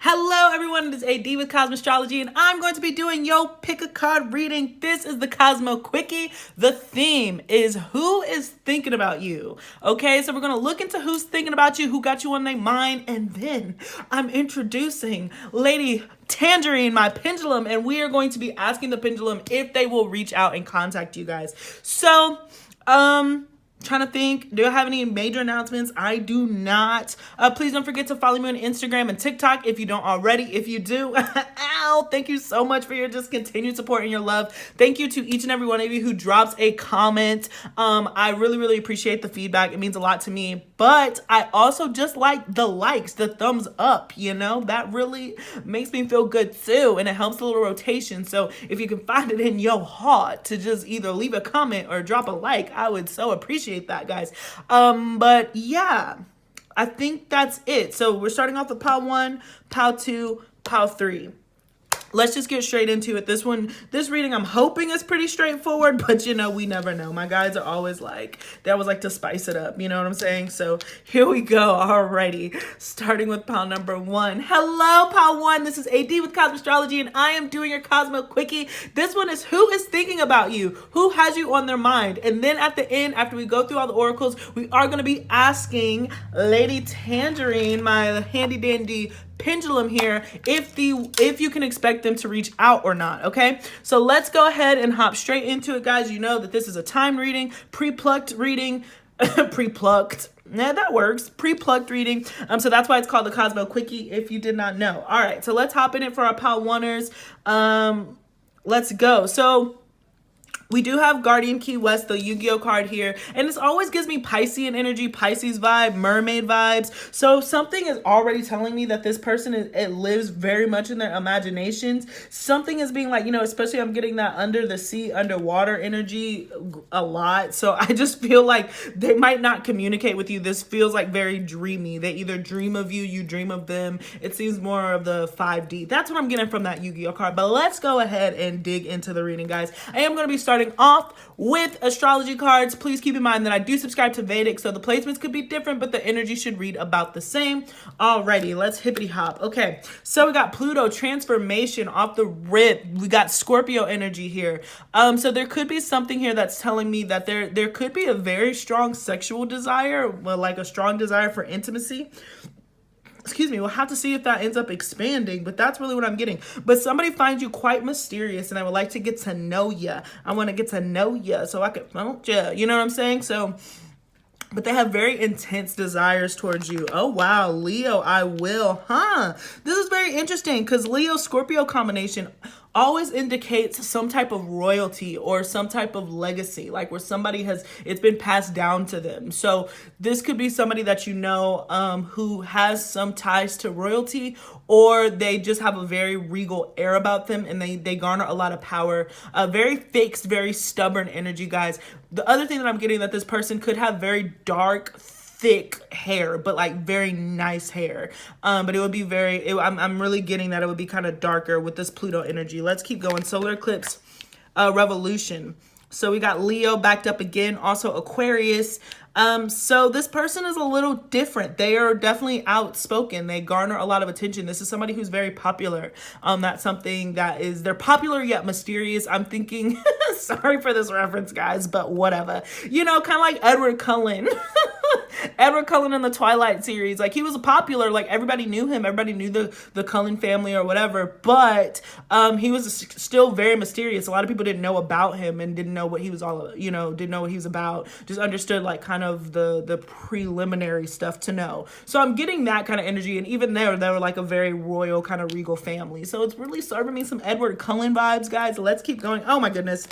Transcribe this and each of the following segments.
Hello everyone, it is AD with Kosmo Astrology, and I'm going to be doing your pick a card reading. This is the Kosmo Quickie. The theme is who is thinking about you. Okay, so we're going to look into who's thinking about you, who got you on their mind, and then I'm introducing Lady Tangerine, my pendulum, and we are going to be asking the pendulum if they will reach out and contact you guys. So, trying to think, do I have any major announcements? I do not. Please don't forget to follow me on Instagram and TikTok if you don't already. If you do, ow, thank you so much for your just continued support and your love. Thank you to each and every one of you who drops a comment. I really appreciate the feedback. It means a lot to me. But I also just like the likes, the thumbs up, you know, that really makes me feel good too. And it helps a little rotation. So if you can find it in your heart to just either leave a comment or drop a like, I would so appreciate that, guys. But yeah, I think that's it. So we're starting off with pile 1, pile 2, pile 3. Let's just get straight into it. This reading, I'm hoping is pretty straightforward, but you know, we never know. My guides are always like, they always like to spice it up. You know what I'm saying? So here we go. Alrighty. Starting with pile number 1. Hello, pile 1. This is AD with Kosmo Astrology, and I am doing your Kosmo Quickie. This one is who is thinking about you? Who has you on their mind? And then at the end, after we go through all the oracles, we are going to be asking Lady Tangerine, my handy dandy pendulum here, if you can expect them to reach out or not. Okay, so let's go ahead and hop straight into it, guys. You know that this is a timed reading, pre-plucked reading. Pre-plucked, yeah, that works. Pre-plucked reading. So that's why it's called the Kosmo Quickie, if you did not know. All right, so let's hop in it for our pile 1ers. Let's go. So we do have Guardian Key West, the Yu-Gi-Oh card here, and this always gives me Piscean energy, Pisces vibe, mermaid vibes. So something is already telling me that this person it lives very much in their imaginations. Something is being like, you know, especially I'm getting that under the sea, underwater energy a lot. So I just feel like they might not communicate with you. This feels like very dreamy. They either dream of you, you dream of them. It seems more of the 5D. That's what I'm getting from that Yu-Gi-Oh card. But let's go ahead and dig into the reading, guys. I am going to be starting off with astrology cards. Please keep in mind that I do subscribe to Vedic, so the placements could be different, but the energy should read about the same. Alrighty, let's hippity hop. Okay, so we got Pluto transformation off the rip. We got Scorpio energy here. So there could be something here that's telling me that there could be a very strong sexual desire, well, like a strong desire for intimacy. Excuse me, we'll have to see if that ends up expanding, but that's really what I'm getting. But somebody finds you quite mysterious, and I would like to get to know you. I want to get to know you so I can phone you. You know what I'm saying? So, but they have very intense desires towards you. Oh, wow. Leo, I will. Huh? This is very interesting because Leo-Scorpio combination always indicates some type of royalty or some type of legacy, like where somebody it's been passed down to them. So this could be somebody that you know who has some ties to royalty, or they just have a very regal air about them, and they garner a lot of power. Very fixed, very stubborn energy, guys. The other thing that I'm getting, that this person could have very dark, thick hair, but like very nice hair. But it would be I'm really getting that it would be kind of darker with this Pluto energy. Let's keep going. Solar eclipse, revolution. So we got Leo backed up again, also Aquarius. So this person is a little different. They are definitely outspoken. They garner a lot of attention. This is somebody who's very popular. That's something they're popular yet mysterious. I'm thinking, sorry for this reference, guys, but whatever. You know, kind of like Edward Cullen. Edward Cullen in the Twilight series, like he was popular, like everybody knew him, everybody knew the Cullen family or whatever, but he was still very mysterious. A lot of people didn't know about him and didn't know what he was all, you know, didn't know what he was about, just understood like kind of the preliminary stuff to know. So I'm getting that kind of energy, and even they were like a very royal kind of regal family. So it's really serving me some Edward Cullen vibes, guys. Let's keep going. Oh my goodness.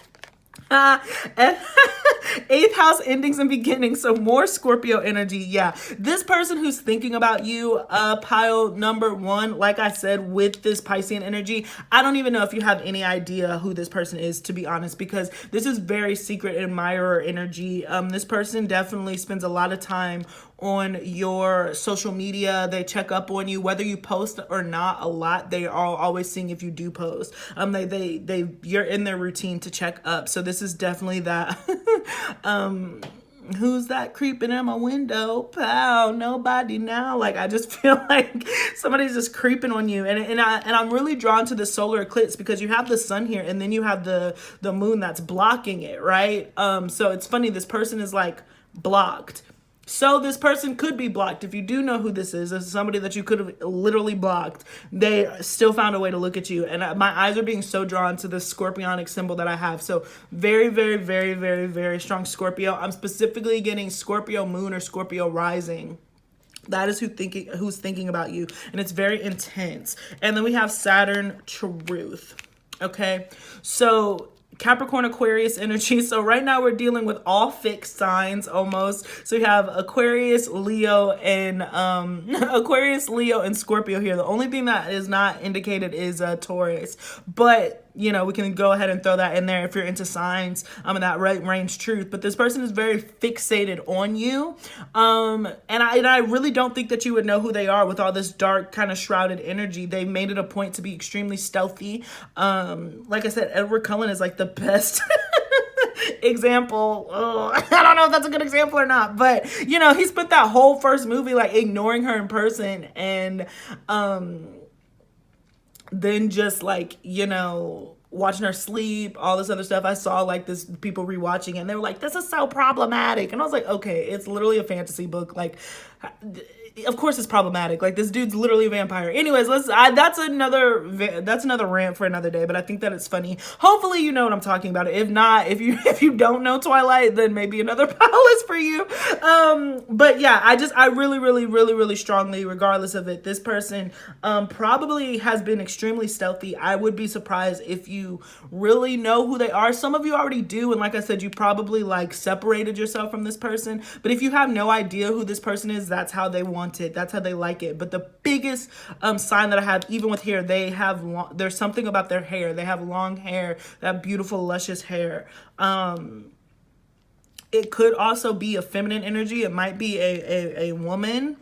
8th house endings and beginnings, so more Scorpio energy. Yeah, this person who's thinking about you, pile number 1, like I said, with this Piscean energy, I don't even know if you have any idea who this person is, to be honest, because this is very secret admirer energy. This person definitely spends a lot of time on your social media. They check up on you, whether you post or not a lot. They are always seeing if you do post. You're in their routine to check up. So this is definitely that Who's that creeping in my window? Pow, nobody now. Like, I just feel like somebody's just creeping on you. And I'm really drawn to the solar eclipse because you have the sun here and then you have the moon that's blocking it, right? So it's funny, this person is like blocked. So this person could be blocked. If you do know who this is somebody that you could have literally blocked. They still found a way to look at you. And my eyes are being so drawn to this scorpionic symbol that I have. So very, very, very, very, very strong Scorpio. I'm specifically getting Scorpio moon or Scorpio rising. That is who's thinking about you. And it's very intense. And then we have Saturn truth. Okay. So Capricorn, Aquarius energy. So right now we're dealing with all fixed signs almost. So we have Aquarius, Leo, and Aquarius, Leo, and Scorpio here. The only thing that is not indicated is Taurus. But you know, we can go ahead and throw that in there if you're into signs in that range truth. But this person is very fixated on you. And I really don't think that you would know who they are with all this dark kind of shrouded energy. They made it a point to be extremely stealthy. Like I said, Edward Cullen is like the best example. I don't know if that's a good example or not, but you know, he spent that whole first movie like ignoring her in person and then just like, you know, watching her sleep, all this other stuff. I saw like this people rewatching it and they were like, this is so problematic. And I was like, okay, it's literally a fantasy book. Like, of course it's problematic. Like, this dude's literally a vampire. Anyways, that's another rant for another day, but I think that it's funny. Hopefully you know what I'm talking about. If not, if you don't know Twilight, then maybe another pile is for you. But yeah, I really, really, really, really strongly, regardless of it, this person probably has been extremely stealthy. I would be surprised if you really know who they are. Some of you already do, and like I said, you probably like separated yourself from this person. But if you have no idea who this person is, that's how they want it. That's how they like it. But the biggest sign that I have, even with hair, there's something about their hair. They have long hair, that beautiful, luscious hair. It could also be a feminine energy. It might be a woman.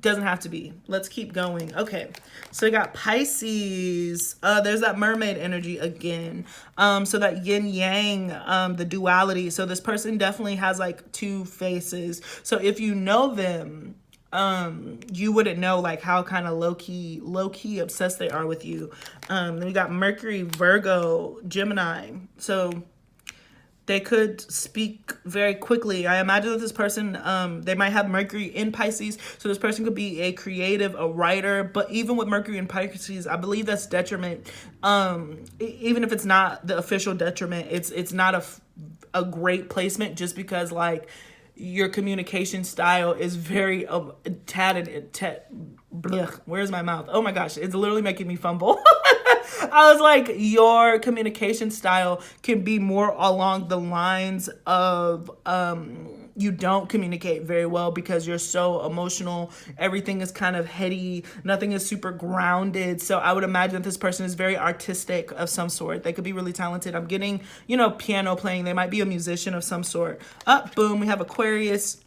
Doesn't have to be. Let's keep going. Okay, so we got Pisces. There's that mermaid energy again. So that yin yang, the duality. So this person definitely has like two faces. So if you know them, you wouldn't know like how kind of low key obsessed they are with you. Then we got Mercury, Virgo, Gemini. So they could speak very quickly. I imagine that this person, they might have Mercury in Pisces. So this person could be a creative, a writer. But even with Mercury in Pisces, I believe that's detriment. Even if it's not the official detriment, it's not a great placement just because like your communication style is very where's my mouth? Oh my gosh, it's literally making me fumble. I was like, your communication style can be more along the lines of you don't communicate very well because you're so emotional. Everything is kind of heady. Nothing is super grounded. So I would imagine that this person is very artistic of some sort. They could be really talented. I'm getting, you know, piano playing. They might be a musician of some sort. Boom, we have Aquarius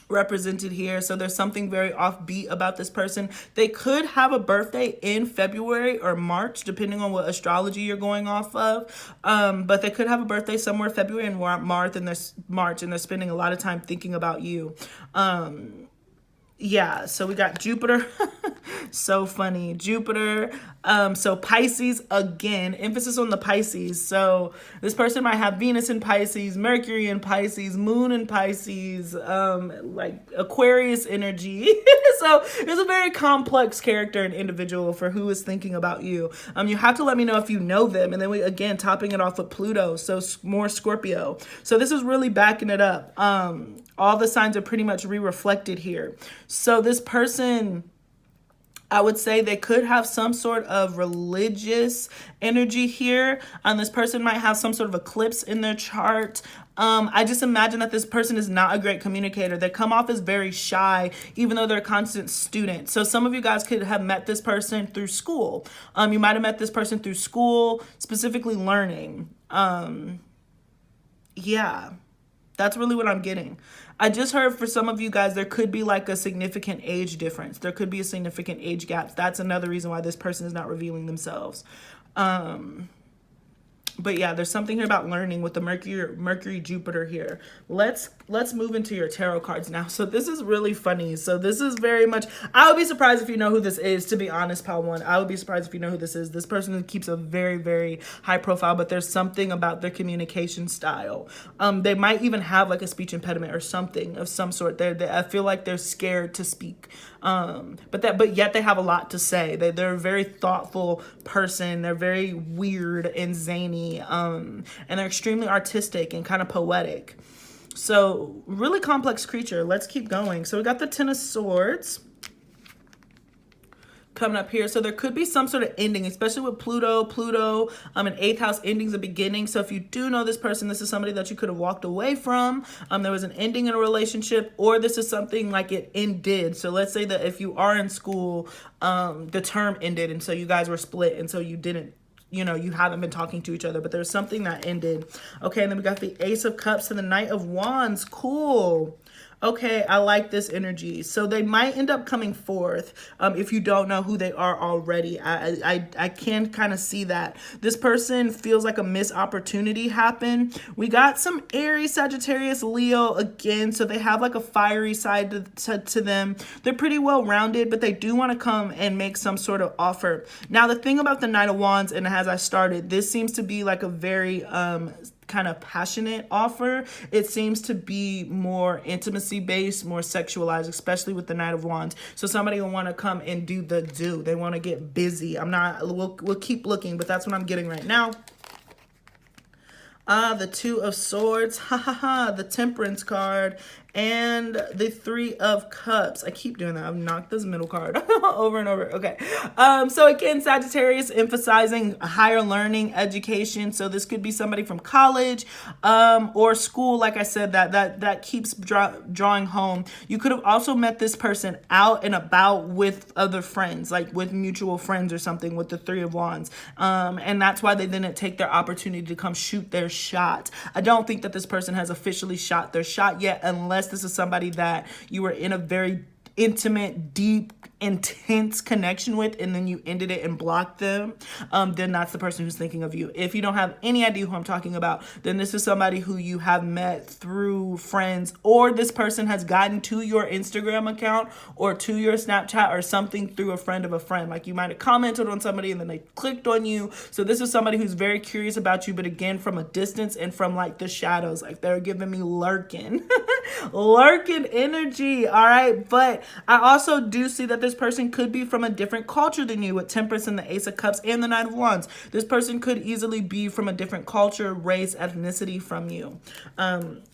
represented here. So there's something very offbeat about this person. They could have a birthday in February or March, depending on what astrology you're going off of. But they could have a birthday somewhere February and March, and they're spending a lot of time thinking about you. Yeah, so we got Jupiter. So funny. Jupiter. So Pisces again, emphasis on the Pisces. So this person might have Venus in Pisces, Mercury in Pisces, Moon in Pisces, like Aquarius energy. So it's a very complex character and individual for who is thinking about you. You have to let me know if you know them. And then we, again, topping it off with Pluto. So more Scorpio. So this is really backing it up. All the signs are pretty much re-reflected here. So this person, I would say they could have some sort of religious energy here. This person might have some sort of eclipse in their chart. I just imagine that this person is not a great communicator. They come off as very shy, even though they're a constant student. So some of you guys could have met this person through school. You might have met this person through school, specifically learning. Yeah, that's really what I'm getting. I just heard for some of you guys, there could be like a significant age difference. There could be a significant age gap. That's another reason why this person is not revealing themselves. But yeah, there's something here about learning with the Mercury Jupiter here. Let's move into your tarot cards now. So this is really funny. So this is very much, I would be surprised if you know who this is, to be honest, Pal One. I would be surprised if you know who this is. This person keeps a very, very high profile, but there's something about their communication style. They might even have like a speech impediment or something of some sort. I feel like they're scared to speak. But yet they have a lot to say. They're a very thoughtful person. They're very weird and zany, and they're extremely artistic and kind of poetic. So really complex creature. Let's keep going. So we got the Ten of Swords coming up here. So there could be some sort of ending, especially with Pluto, an 8th house ending's a beginning. So if you do know this person, this is somebody that you could have walked away from. There was an ending in a relationship, or this is something like it ended. So let's say that if you are in school, the term ended, and so you guys were split, and so you didn't, you haven't been talking to each other, but there's something that ended. Okay, and then we got the Ace of Cups and the Knight of Wands. Cool. Okay, I like this energy. So they might end up coming forth if you don't know who they are already. I can kind of see that. This person feels like a missed opportunity happened. We got some Aries, Sagittarius, Leo again. So they have like a fiery side to them. They're pretty well rounded, but they do want to come and make some sort of offer. Now, the thing about the Knight of Wands, and as I started, this seems to be like a very kind of passionate offer. It seems to be more intimacy based, more sexualized, especially with the Knight of Wands. So somebody will want to come and do. They want to get busy. We'll keep looking, but that's what I'm getting right now. The Two of Swords, the Temperance card, and the Three of Cups. I keep doing that. I've knocked this middle card over and over. Okay. So again, Sagittarius emphasizing higher learning, education. So this could be somebody from college or school. Like I said, that keeps drawing home. You could have also met this person out and about with other friends, like with mutual friends or something, with the Three of Wands. And that's why they didn't take their opportunity to come shoot their shot. I don't think that this person has officially shot their shot yet, unless this is somebody that you were in a very intimate, deep, intense connection with, and then you ended it and blocked them, then that's the person who's thinking of you. If you don't have any idea who I'm talking about, then this is somebody who you have met through friends, or this person has gotten to your Instagram account or to your Snapchat or something through a friend of a friend. Like you might have commented on somebody and then they clicked on you. So this is somebody who's very curious about you, but again, from a distance and from like the shadows. Like they're giving me lurking lurking energy. All right, but I also do see that this person could be from a different culture than you, with Temperance and the Ace of Cups and the Knight of Wands. This person could easily be from a different culture, race, ethnicity from you.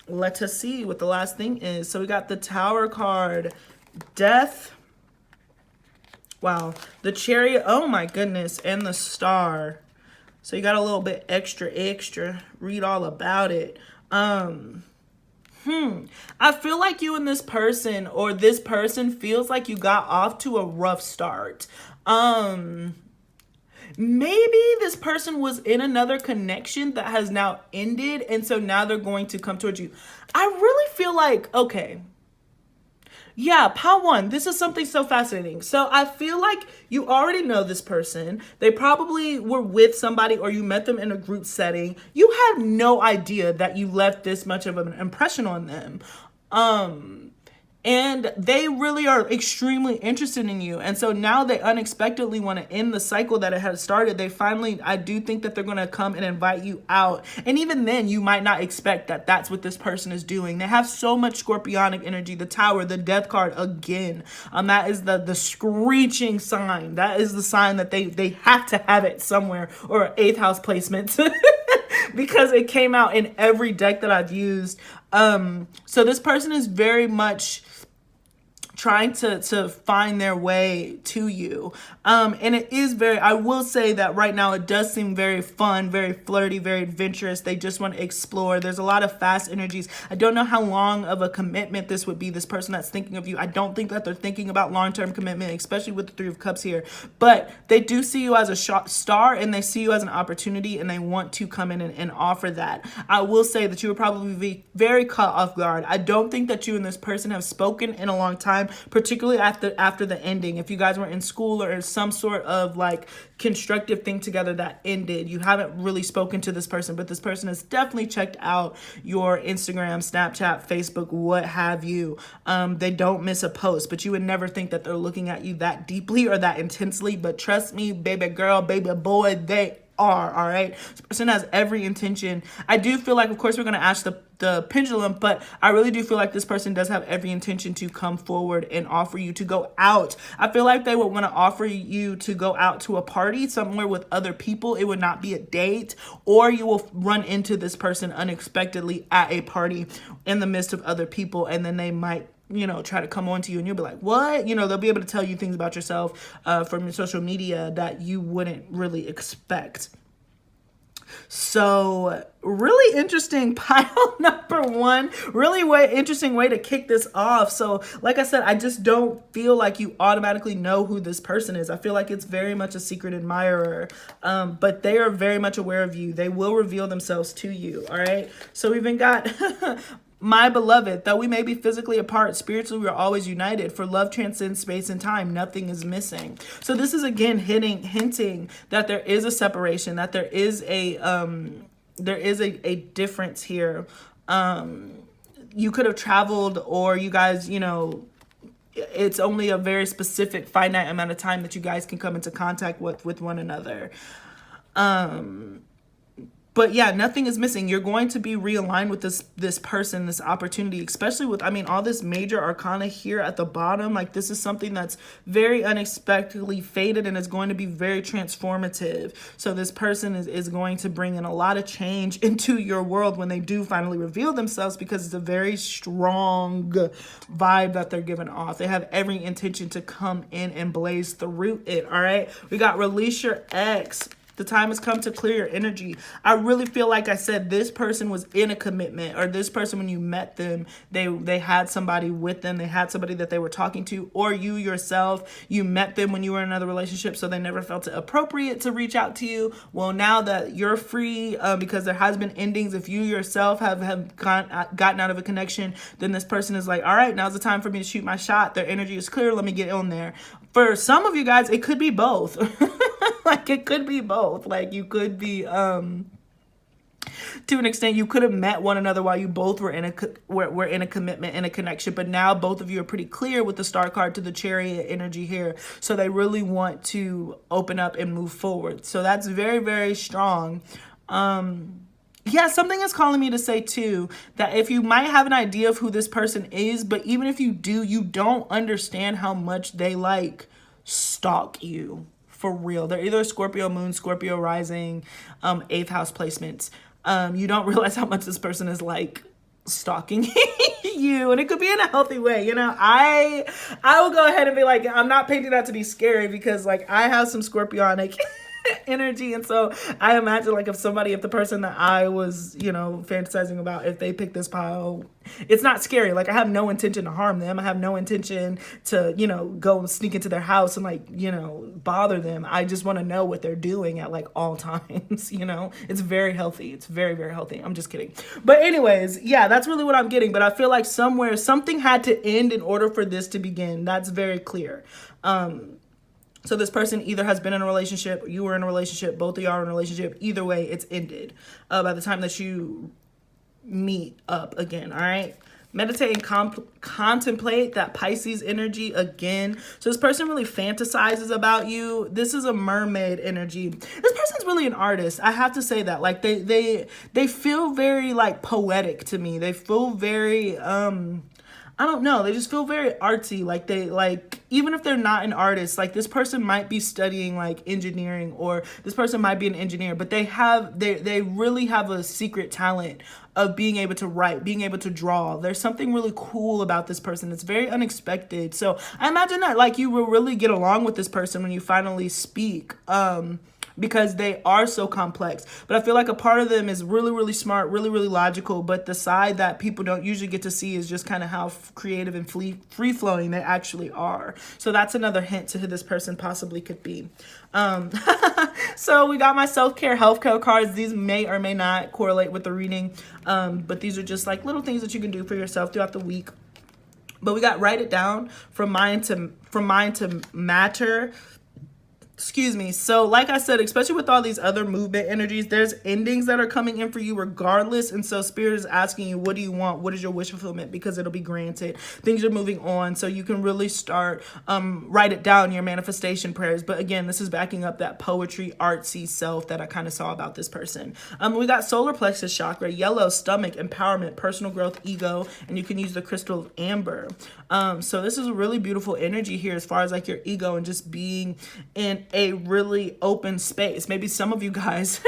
Let us see what the last thing is. So we got the Tower card, Death. Wow, the Chariot. Oh my goodness, and the Star. So you got a little bit extra. Read all about it. I feel like you and this person, or this person feels like you got off to a rough start. Maybe this person was in another connection that has now ended, and so now they're going to come towards you. I really feel like, okay, yeah, Pal One, this is something so fascinating. So I feel like you already know this person. They probably were with somebody, or you met them in a group setting. You had no idea that you left this much of an impression on them. And they really are extremely interested in you. And so now they unexpectedly want to end the cycle that it had started. They finally, I do think that they're going to come and invite you out. And even then, you might not expect that that's what this person is doing. They have so much scorpionic energy. The Tower, the Death card again. That is the screeching sign. That is the sign that they have to have it somewhere, or 8th house placement. Because it came out in every deck that I've used. So this person is very much trying to find their way to you. And it is very, I will say that right now it does seem very fun, very flirty, very adventurous. They just want to explore. There's a lot of fast energies. I don't know how long of a commitment this would be, this person that's thinking of you. I don't think that they're thinking about long-term commitment, especially with the Three of Cups here. But they do see you as a star, and they see you as an opportunity, and they want to come in and offer that. I will say that you would probably be very caught off guard. I don't think that you and this person have spoken in a long time. time, particularly after the ending. If you guys were in school or in some sort of like constructive thing together that ended, you haven't really spoken to this person, but this person has definitely checked out your Instagram, Snapchat, Facebook, what have you. They don't miss a post, but you would never think that they're looking at you that deeply or that intensely. But trust me, baby girl, baby boy, they are. All right, this person has every intention. I do feel like, of course, we're going to ask the pendulum, but I really do feel like this person does have every intention to come forward and offer you to go out. I feel like they would want to offer you to go out to a party somewhere with other people. It would not be a date, or you will run into this person unexpectedly at a party in the midst of other people, and then they might, you know, try to come on to you and you'll be like, what? You know, they'll be able to tell you things about yourself from your social media that you wouldn't really expect. So really interesting pile number one, really interesting way to kick this off. So like I said, I just don't feel like you automatically know who this person is. I feel like it's very much a secret admirer, but they are very much aware of you. They will reveal themselves to you. All right. So we even got my beloved, though we may be physically apart, spiritually we are always united. For love transcends space and time. Nothing is missing. So this is again hinting that there is a separation, that there is a difference here. You could have traveled, or you guys, you know, it's only a very specific finite amount of time that you guys can come into contact with one another. But yeah, nothing is missing. You're going to be realigned with this person, this opportunity, especially with, I mean, all this major arcana here at the bottom. Like, this is something that's very unexpectedly fated and is going to be very transformative. So this person is going to bring in a lot of change into your world when they do finally reveal themselves, because it's a very strong vibe that they're giving off. They have every intention to come in and blaze through it. All right. We got release your ex. The time has come to clear your energy. I really feel like I said this person was in a commitment, or this person, when you met them, they had somebody with them. They had somebody that they were talking to, or you yourself, you met them when you were in another relationship, so they never felt it appropriate to reach out to you. Well, now that you're free, because there has been endings, if you yourself have gotten out of a connection, then this person is like, all right, now's the time for me to shoot my shot. Their energy is clear. Let me get on there. For some of you guys, it could be both. Like, it could be both. Like, you could be, to an extent, you could have met one another while you both were in a commitment, in a connection. But now both of you are pretty clear with the Star card to the Chariot energy here. So they really want to open up and move forward. So that's very, very strong. Yeah, something is calling me to say too, that if you might have an idea of who this person is, but even if you do, you don't understand how much they like stalk you. For real. They're either Scorpio moon, Scorpio rising, 8th house placements. You don't realize how much this person is like stalking you, and it could be in a healthy way. You know, I will go ahead and be like, I'm not painting that to be scary, because like I have some Scorpionic energy, and so I imagine like if the person that I was, you know, fantasizing about, if they pick this pile, it's not scary. Like, I have no intention to harm them. I have no intention to, you know, go and sneak into their house and like, you know, bother them. I just want to know what they're doing at like all times. You know, it's very healthy. It's very, very healthy. I'm just kidding. But anyways, yeah, that's really what I'm getting. But I feel like somewhere something had to end in order for this to begin. That's very clear. So this person either has been in a relationship, or you were in a relationship, both of y'all are in a relationship. Either way, it's ended by the time that you meet up again, all right? Meditate and contemplate that Pisces energy again. So this person really fantasizes about you. This is a mermaid energy. This person's really an artist. I have to say that. Like, they feel very like poetic to me. They feel very I don't know. They just feel very artsy. Like, they, like, even if they're not an artist, like this person might be studying like engineering, or this person might be an engineer, but they really have a secret talent of being able to write, being able to draw. There's something really cool about this person. It's very unexpected. So I imagine that like you will really get along with this person when you finally speak. Because they are so complex. But I feel like a part of them is really, really smart, really, really logical. But the side that people don't usually get to see is just kind of how creative and free-flowing they actually are. So that's another hint to who this person possibly could be. So we got my self-care health code cards. These may or may not correlate with the reading. But these are just like little things that you can do for yourself throughout the week. But we got write it down from mind to matter. Excuse me. So like I said, especially with all these other movement energies, there's endings that are coming in for you regardless. And so Spirit is asking you, what do you want? What is your wish fulfillment? Because it'll be granted. Things are moving on. So you can really start, write it down, your manifestation prayers. But again, this is backing up that poetry, artsy self that I kind of saw about this person. We got solar plexus chakra, yellow, stomach, empowerment, personal growth, ego, and you can use the crystal of amber. So this is a really beautiful energy here as far as like your ego and just being in a really open space. Maybe some of you guys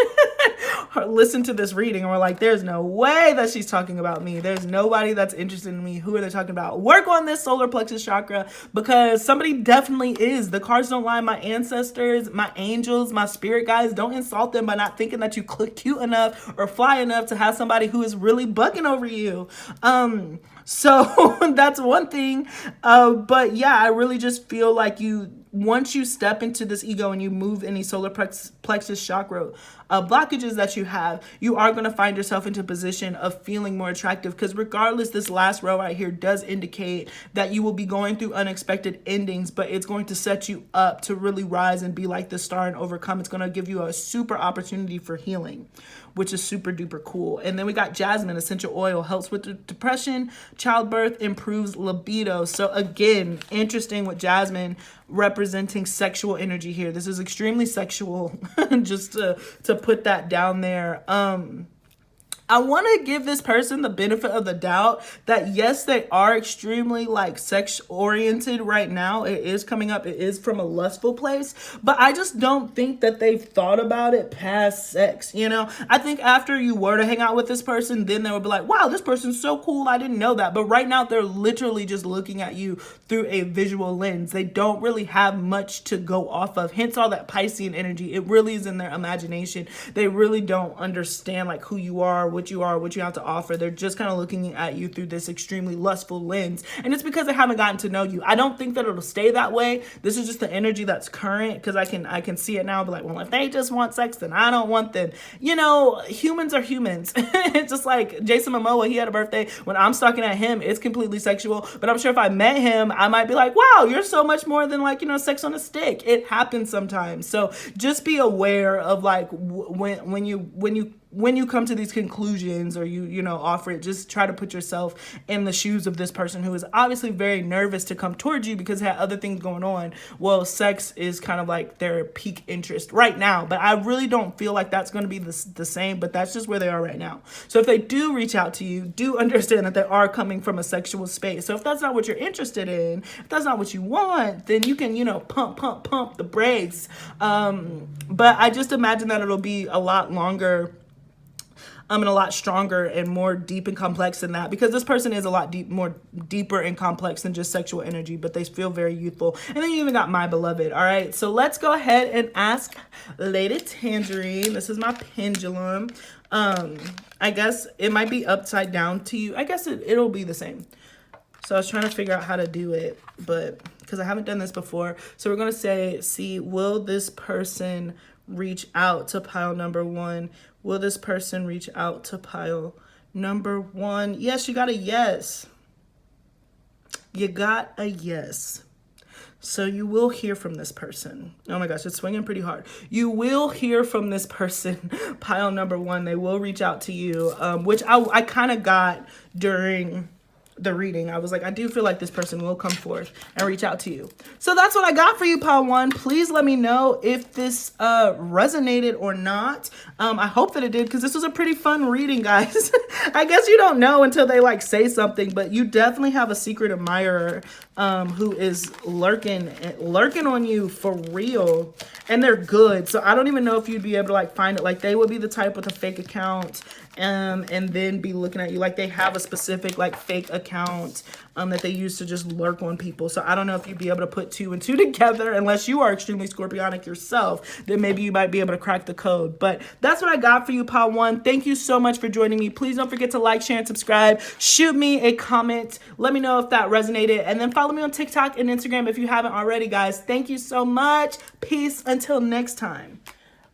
listen to this reading and we're like, there's no way that she's talking about me. There's nobody that's interested in me. Who are they talking about? Work on this solar plexus chakra, because somebody definitely is. The cards don't lie. My ancestors, my angels, my spirit guides, don't insult them by not thinking that you cute enough or fly enough to have somebody who is really bugging over you. So that's one thing. But yeah, I really just feel like once you step into this ego and you move any solar plexus chakra blockages that you have, you are going to find yourself into a position of feeling more attractive. Because regardless, this last row right here does indicate that you will be going through unexpected endings, but it's going to set you up to really rise and be like the star and overcome. It's going to give you a super opportunity for healing, which is super duper cool. And then we got jasmine essential oil, helps with depression, childbirth, improves libido. So again, interesting with jasmine representing sexual energy here. This is extremely sexual, just to put that down there. I want to give this person the benefit of the doubt that yes, they are extremely like sex oriented right now. It is coming up. It is from a lustful place, but I just don't think that they've thought about it past sex. You know, I think after you were to hang out with this person, then they would be like, wow, this person's so cool. I didn't know that. But right now they're literally just looking at you through a visual lens. They don't really have much to go off of. Hence all that Piscean energy. It really is in their imagination. They really don't understand like who you are, what you are, what you have to offer. They're just kind of looking at you through this extremely lustful lens. And it's because they haven't gotten to know you. I don't think that it'll stay that way. This is just the energy that's current, because I can see it now, but like, well, if they just want sex, then I don't want them. You know, humans are humans. It's just like Jason Momoa, he had a birthday. When I'm stalking at him, it's completely sexual. But I'm sure if I met him, I might be like, wow, you're so much more than like, you know, sex on a stick. It happens sometimes. So just be aware of like when you come to these conclusions, or you know, offer it, just try to put yourself in the shoes of this person who is obviously very nervous to come towards you because they had other things going on. Well, sex is kind of like their peak interest right now, but I really don't feel like that's going to be the same, but that's just where they are right now. So if they do reach out to you, do understand that they are coming from a sexual space. So if that's not what you're interested in, if that's not what you want, then you can, you know, pump the brakes. But I just imagine that it'll be a lot longer and a lot stronger and more deep and complex than that, because this person is a lot more deeper and complex than just sexual energy, but they feel very youthful. And then you even got my beloved. All right, so let's go ahead and ask Lady Tangerine. This is my pendulum. I guess it might be upside down to you. I guess it'll be the same. So I was trying to figure out how to do it, but because I haven't done this before. So we're going to see, will this person reach out to pile number one? Will this person reach out to pile number one? Yes, you got a yes. You got a yes. So you will hear from this person. Oh my gosh, it's swinging pretty hard. You will hear from this person, pile number one. They will reach out to you, which I kind of got during the reading. I was like, I do feel like this person will come forth and reach out to you. So that's what I got for you, pile one. Please let me know if this resonated or not. I hope that it did, because this was a pretty fun reading, guys. I guess you don't know until they like say something, but you definitely have a secret admirer who is lurking on you for real, and they're good. So I don't even know if you'd be able to like find it. Like, they would be the type with a fake account and then be looking at you like they have a specific like fake account that they use to just lurk on people. So I don't know if you'd be able to put two and two together, unless you are extremely scorpionic yourself. Then maybe you might be able to crack the code. But that's what I got for you, pile one. Thank you so much for joining me. Please don't forget to like, share, and subscribe. Shoot me a comment. Let me know if that resonated. And then follow me on TikTok and Instagram if you haven't already, guys. Thank you so much. Peace until next time.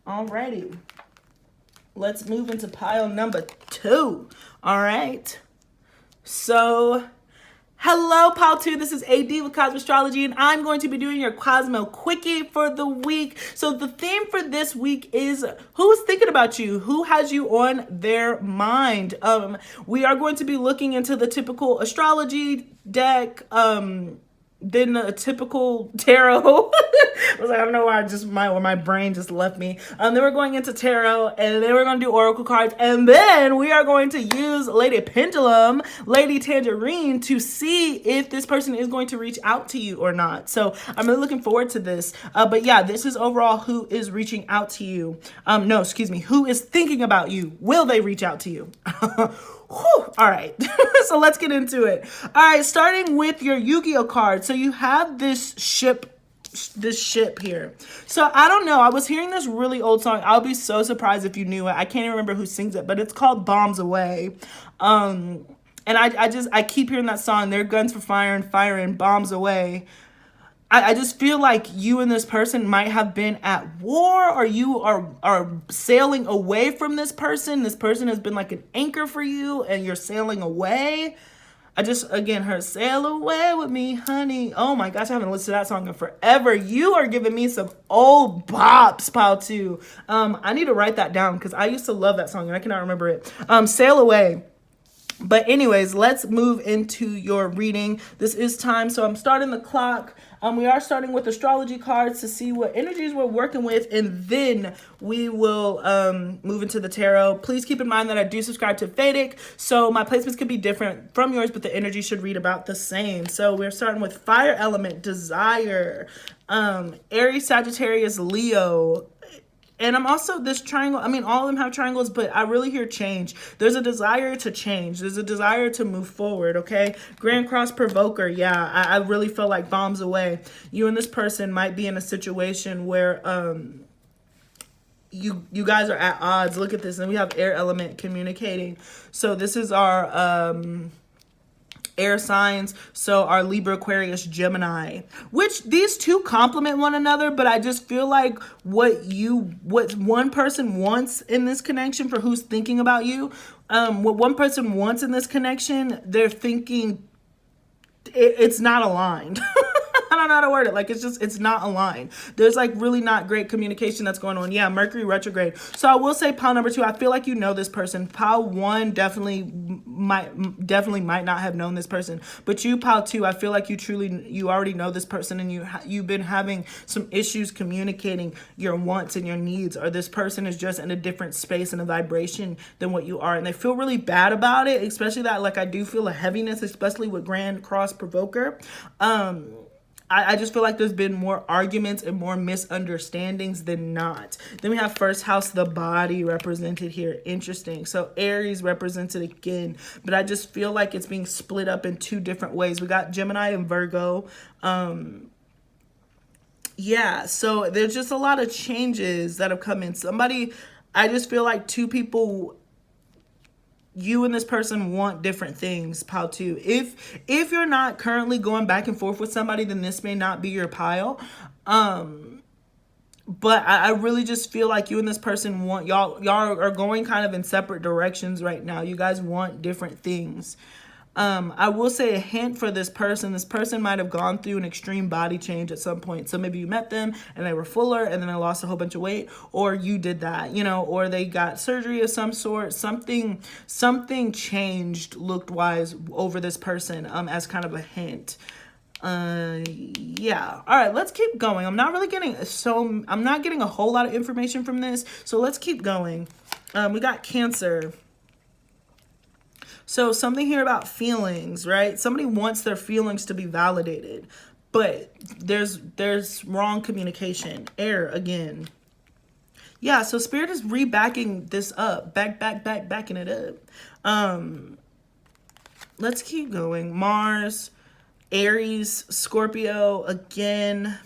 Alrighty. Let's move into pile number two. All right. So Hello, Pal 2. This is AD with Cosmo Astrology, and I'm going to be doing your Kosmo Quickie for the week. So the theme for this week is who's thinking about you? Who has you on their mind? We are going to be looking into the typical astrology deck, then a typical tarot. I was like, I don't know why my brain just left me. Then we're going into tarot, and then we're going to do oracle cards, and then we are going to use Lady Pendulum, Lady Tangerine to see if this person is going to reach out to you or not. So I'm really looking forward to this. But yeah, this is overall who is reaching out to you. No, excuse me, who is thinking about you? Will they reach out to you? Whew. All right, so let's get into it. All right, starting with your Yu-Gi-Oh card. So you have this ship here. So I don't know, I was hearing this really old song. I'll be so surprised if you knew it. I can't even remember who sings it, but it's called Bombs Away. And I keep hearing that song, their guns for fire and fire and bombs away. I just feel like you and this person might have been at war, or you are sailing away from this person. This person has been like an anchor for you, and you're sailing away. I just, again, heard sail away with me, honey. Oh my gosh, I haven't listened to that song in forever. You are giving me some old bops, Pal 2. I need to write that down because I used to love that song and I cannot remember it. Sail away. But anyways, let's move into your reading. This is time, so I'm starting the clock. We are starting with astrology cards to see what energies we're working with, and then we will move into the tarot. Please keep in mind that I do subscribe to Vedic, so my placements could be different from yours, but the energy should read about the same. So we're starting with fire element, desire, Aries, Sagittarius, Leo. And I'm also this triangle. I mean, all of them have triangles, but I really hear change. There's a desire to change. There's a desire to move forward, okay? Grand Cross Provoker. Yeah, I really feel like bombs away. You and this person might be in a situation where you guys are at odds. Look at this. And we have air element communicating. So this is our air signs, so our Libra, Aquarius, Gemini, which these two complement one another, but I just feel like what one person wants in this connection, for who's thinking about you, what one person wants in this connection, they're thinking it's not aligned. I don't know how to word it. Like, it's not aligned. There's like really not great communication that's going on. Yeah, Mercury retrograde. So I will say pile number 2, I feel like you know this person. Pile 1 definitely might not have known this person. But you, pile 2, I feel like you already know this person, and you've been having some issues communicating your wants and your needs, or this person is just in a different space and a vibration than what you are. And they feel really bad about it, especially that, like, I do feel a heaviness, especially with Grand Cross Provoker. I just feel like there's been more arguments and more misunderstandings than not. Then we have first house, the body, represented here. Interesting. So Aries represented again, but I just feel like it's being split up in 2 different ways. We got Gemini and Virgo. Yeah, so there's just a lot of changes that have come in. I just feel like 2 people, you and this person, want different things, pile 2. If you're not currently going back and forth with somebody, then this may not be your pile. But I really just feel like you and this person want, y'all are going kind of in separate directions right now. You guys want different things. I will say a hint for this person. This person might have gone through an extreme body change at some point. So maybe you met them and they were fuller and then they lost a whole bunch of weight, or you did that, you know, or they got surgery of some sort. Something changed look-wise over this person, as kind of a hint. Yeah. All right, let's keep going. I'm not getting a whole lot of information from this. So let's keep going. We got Cancer. So something here about feelings, right? Somebody wants their feelings to be validated, but there's wrong communication. Air again. Yeah, so Spirit is rebacking this up, backing it up. Let's keep going. Mars, Aries, Scorpio again.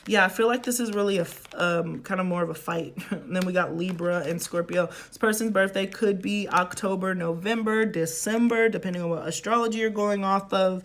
Yeah, I feel like this is really a kind of more of a fight. And then we got Libra and Scorpio. This person's birthday could be October, November, December, depending on what astrology you're going off of.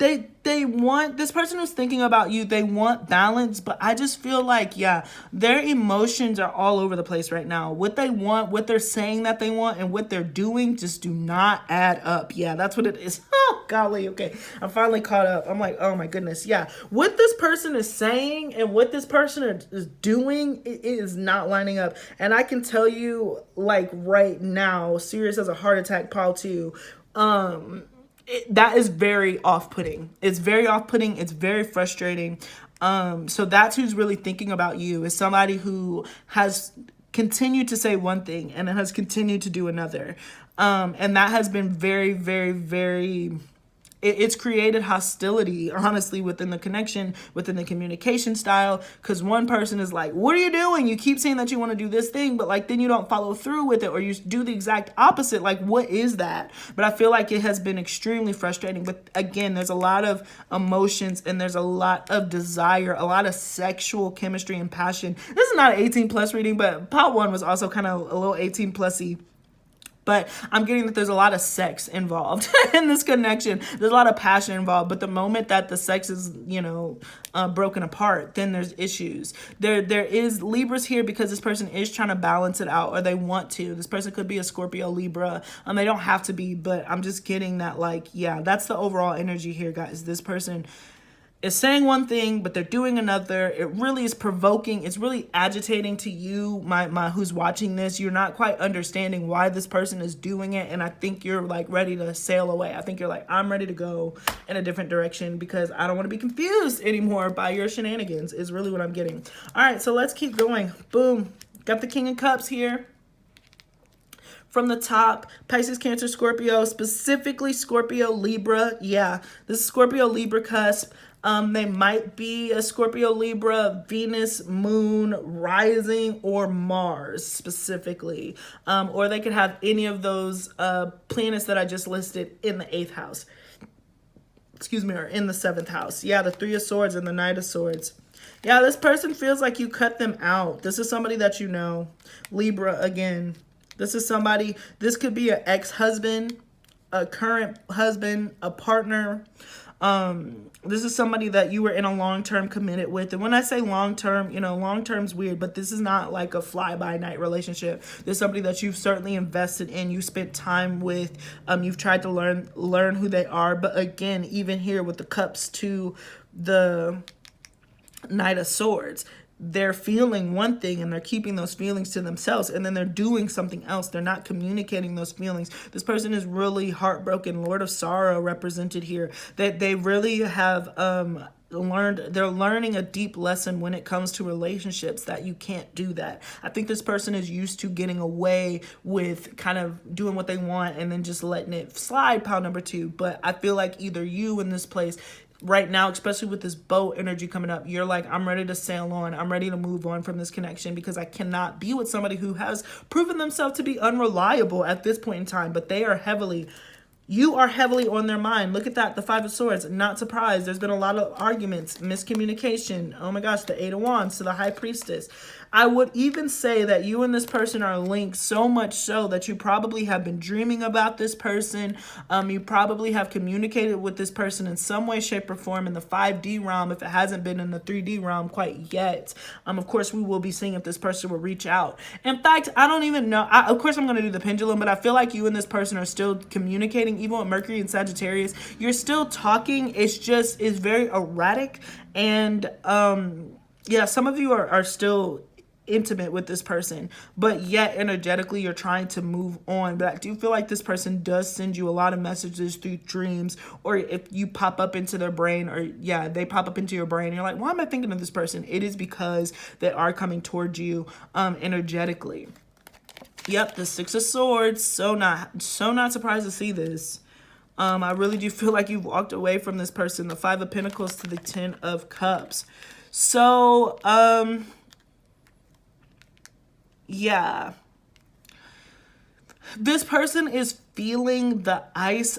they want, this person who's thinking about you, they want balance, but I just feel like, yeah, their emotions are all over the place right now. What they want, what they're saying that they want, and what they're doing just do not add up. Yeah, that's what it is. Oh, golly, okay. I'm finally caught up. I'm like, oh my goodness, yeah. What this person is saying and what this person is doing, it is not lining up. And I can tell you, like, right now, Sirius has a heart attack, pile 2. That is very off-putting. It's very off-putting. It's very frustrating. So that's who's really thinking about you, is somebody who has continued to say one thing and has continued to do another. And that has been very, very, very... It's created hostility, honestly, within the connection, within the communication style, because one person is like, what are you doing? You keep saying that you want to do this thing, but like then you don't follow through with it, or you do the exact opposite. Like, what is that? But I feel like it has been extremely frustrating. But again, there's a lot of emotions and there's a lot of desire, a lot of sexual chemistry and passion. This is not an 18 plus reading, but part 1 was also kind of a little 18 plus-y. But I'm getting that there's a lot of sex involved in this connection. There's a lot of passion involved. But the moment that the sex is, broken apart, then there's issues. There is Libras here because this person is trying to balance it out, or they want to. This person could be a Scorpio, Libra. They don't have to be, but I'm just getting that, like, yeah, that's the overall energy here, guys. This person is saying one thing, but they're doing another. It really is provoking. It's really agitating to you, my who's watching this. You're not quite understanding why this person is doing it. And I think you're like ready to sail away. I think you're like, I'm ready to go in a different direction because I don't want to be confused anymore by your shenanigans, is really what I'm getting. All right, so let's keep going. Boom. Got the King of Cups here. From the top, Pisces, Cancer, Scorpio, specifically Scorpio, Libra. Yeah, this is Scorpio, Libra cusp. They might be a Scorpio, Libra, Venus, Moon, Rising, or Mars specifically. Or they could have any of those planets that I just listed in the 8th house. Excuse me, or in the 7th house. Yeah, the 3 of Swords and the Knight of Swords. Yeah, this person feels like you cut them out. This is somebody that you know. Libra again. This is somebody, this could be an ex-husband, a current husband, a partner. This is somebody that you were in a long-term committed with. And when I say long-term, long-term's weird, but this is not like a fly-by-night relationship. This is somebody that you've certainly invested in. You spent time with. You've tried to learn who they are. But again, even here with the cups to the Knight of Swords, they're feeling one thing and they're keeping those feelings to themselves, and then they're doing something else. They're not communicating those feelings. This person is really heartbroken. Lord of Sorrow represented here. That they really have they're learning a deep lesson when it comes to relationships, that you can't do that. I think this person is used to getting away with kind of doing what they want and then just letting it slide, pile number 2. But I feel like either you in this place right now, especially with this boat energy coming up, you're like, I'm ready to sail on. I'm ready to move on from this connection because I cannot be with somebody who has proven themselves to be unreliable at this point in time. But you are heavily on their mind. Look at that, the 5 of Swords. Not surprised. There's been a lot of arguments, miscommunication. Oh my gosh, the 8 of Wands to the High Priestess. I would even say that you and this person are linked, so much so that you probably have been dreaming about this person. You probably have communicated with this person in some way, shape, or form in the 5D realm, if it hasn't been in the 3D realm quite yet. Of course, we will be seeing if this person will reach out. In fact, I don't even know. Of course, I'm going to do the pendulum, but I feel like you and this person are still communicating, even with Mercury and Sagittarius. You're still talking. It's very erratic. And yeah, some of you are still intimate with this person, but yet energetically you're trying to move on. But I do feel like this person does send you a lot of messages through dreams, or if you pop up into their brain, or yeah, they pop up into your brain, you're like, why am I thinking of this person? It is because they are coming towards you energetically. Yep, the 6 of Swords. So not surprised to see this. I really do feel like you've walked away from this person. The 5 of Pentacles to the 10 of Cups. So yeah, This person is feeling the ice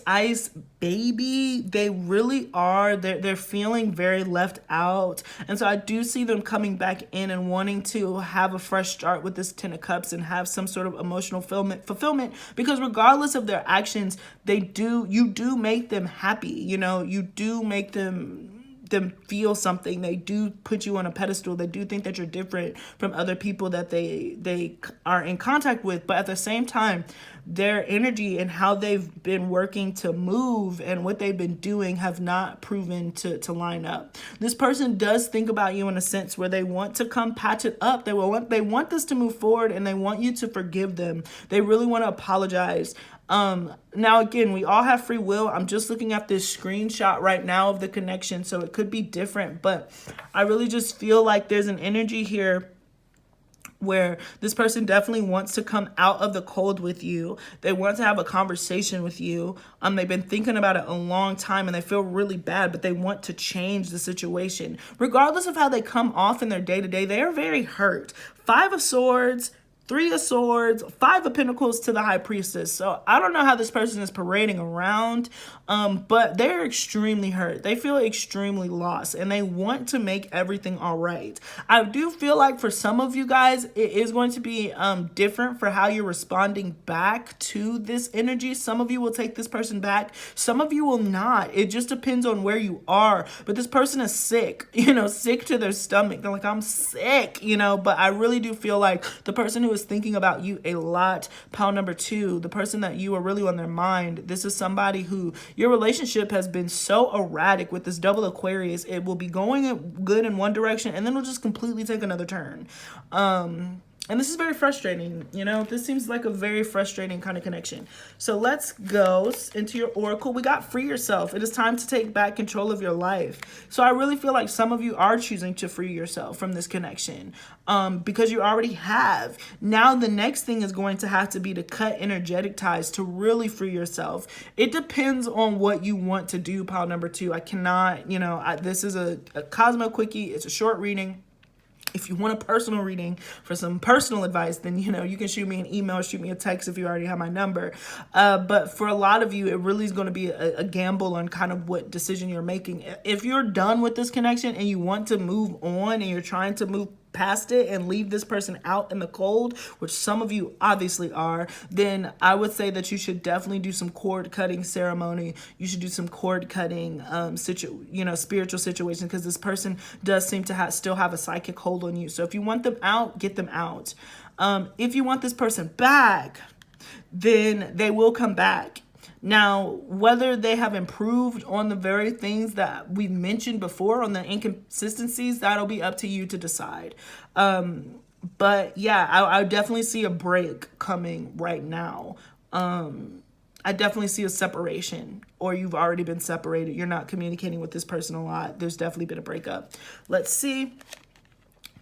baby. They really are. They're feeling very left out. And so I do see them coming back in and wanting to have a fresh start with this Ten of Cups and have some sort of emotional fulfillment, because regardless of their actions, you do make them happy. You know, you do make them feel something. They do put you on a pedestal. They do think that you're different from other people that they are in contact with. But at the same time, their energy and how they've been working to move and what they've been doing have not proven to line up. This person does think about you in a sense where they want to come patch it up. They want this to move forward, and they want you to forgive them. They really want to apologize. Now again, we all have free will. I'm just looking at this screenshot right now of the connection, so it could be different, but I really just feel like there's an energy here where this person definitely wants to come out of the cold with you. They want to have a conversation with you. They've been thinking about it a long time, and they feel really bad, but they want to change the situation. Regardless of how they come off in their day-to-day, they are very hurt. 5 of Swords, 3 of Swords, 5 of Pentacles to the High Priestess. So I don't know how this person is parading around, but they're extremely hurt. They feel extremely lost, and they want to make everything all right. I do feel like for some of you guys, it is going to be different for how you're responding back to this energy. Some of you will take this person back. Some of you will not. It just depends on where you are. But this person is sick, sick to their stomach. They're like, I'm sick, but I really do feel like the person who is thinking about you a lot, pile number 2, the person that you are really on their mind, this is somebody who your relationship has been so erratic with this double Aquarius. It will be going good in one direction, and then it'll just completely take another turn. And this is very frustrating, this seems like a very frustrating kind of connection. So let's go into your oracle. We got free yourself. It is time to take back control of your life. So I really feel like some of you are choosing to free yourself from this connection because you already have. Now the next thing is going to have to be to cut energetic ties to really free yourself. It depends on what you want to do, pile number 2. I cannot, this is a Kosmo Quickie. It's a short reading. If you want a personal reading for some personal advice, then, you can shoot me an email or shoot me a text if you already have my number. But for a lot of you, it really is going to be a gamble on kind of what decision you're making. If you're done with this connection and you want to move on and you're trying to move past it and leave this person out in the cold, which some of you obviously are, then I would say that you should definitely do some cord cutting ceremony. You should do some cord cutting spiritual situation, because this person does seem to still have a psychic hold on you. So if you want them out, get them out. If you want this person back, then they will come back. Now, whether they have improved on the very things that we mentioned before, on the inconsistencies, that'll be up to you to decide. But yeah, I definitely see a break coming right now. I definitely see a separation, or you've already been separated. You're not communicating with this person a lot. There's definitely been a breakup. Let's see.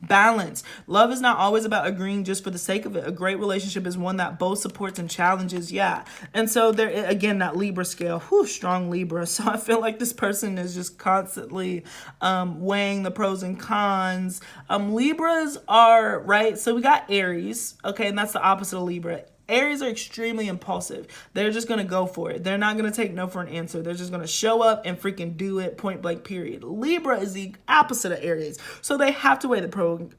Balance. Love is not always about agreeing just for the sake of it. A great relationship is one that both supports and challenges. Yeah. And so there, again, that Libra scale, strong Libra. So I feel like this person is just constantly weighing the pros and cons. Libras are, right? So we got Aries. Okay. And that's the opposite of Libra. Aries are extremely impulsive. They're just going to go for it. They're not going to take no for an answer. They're just going to show up and freaking do it, point blank, period. Libra is the opposite of Aries. So they have to weigh the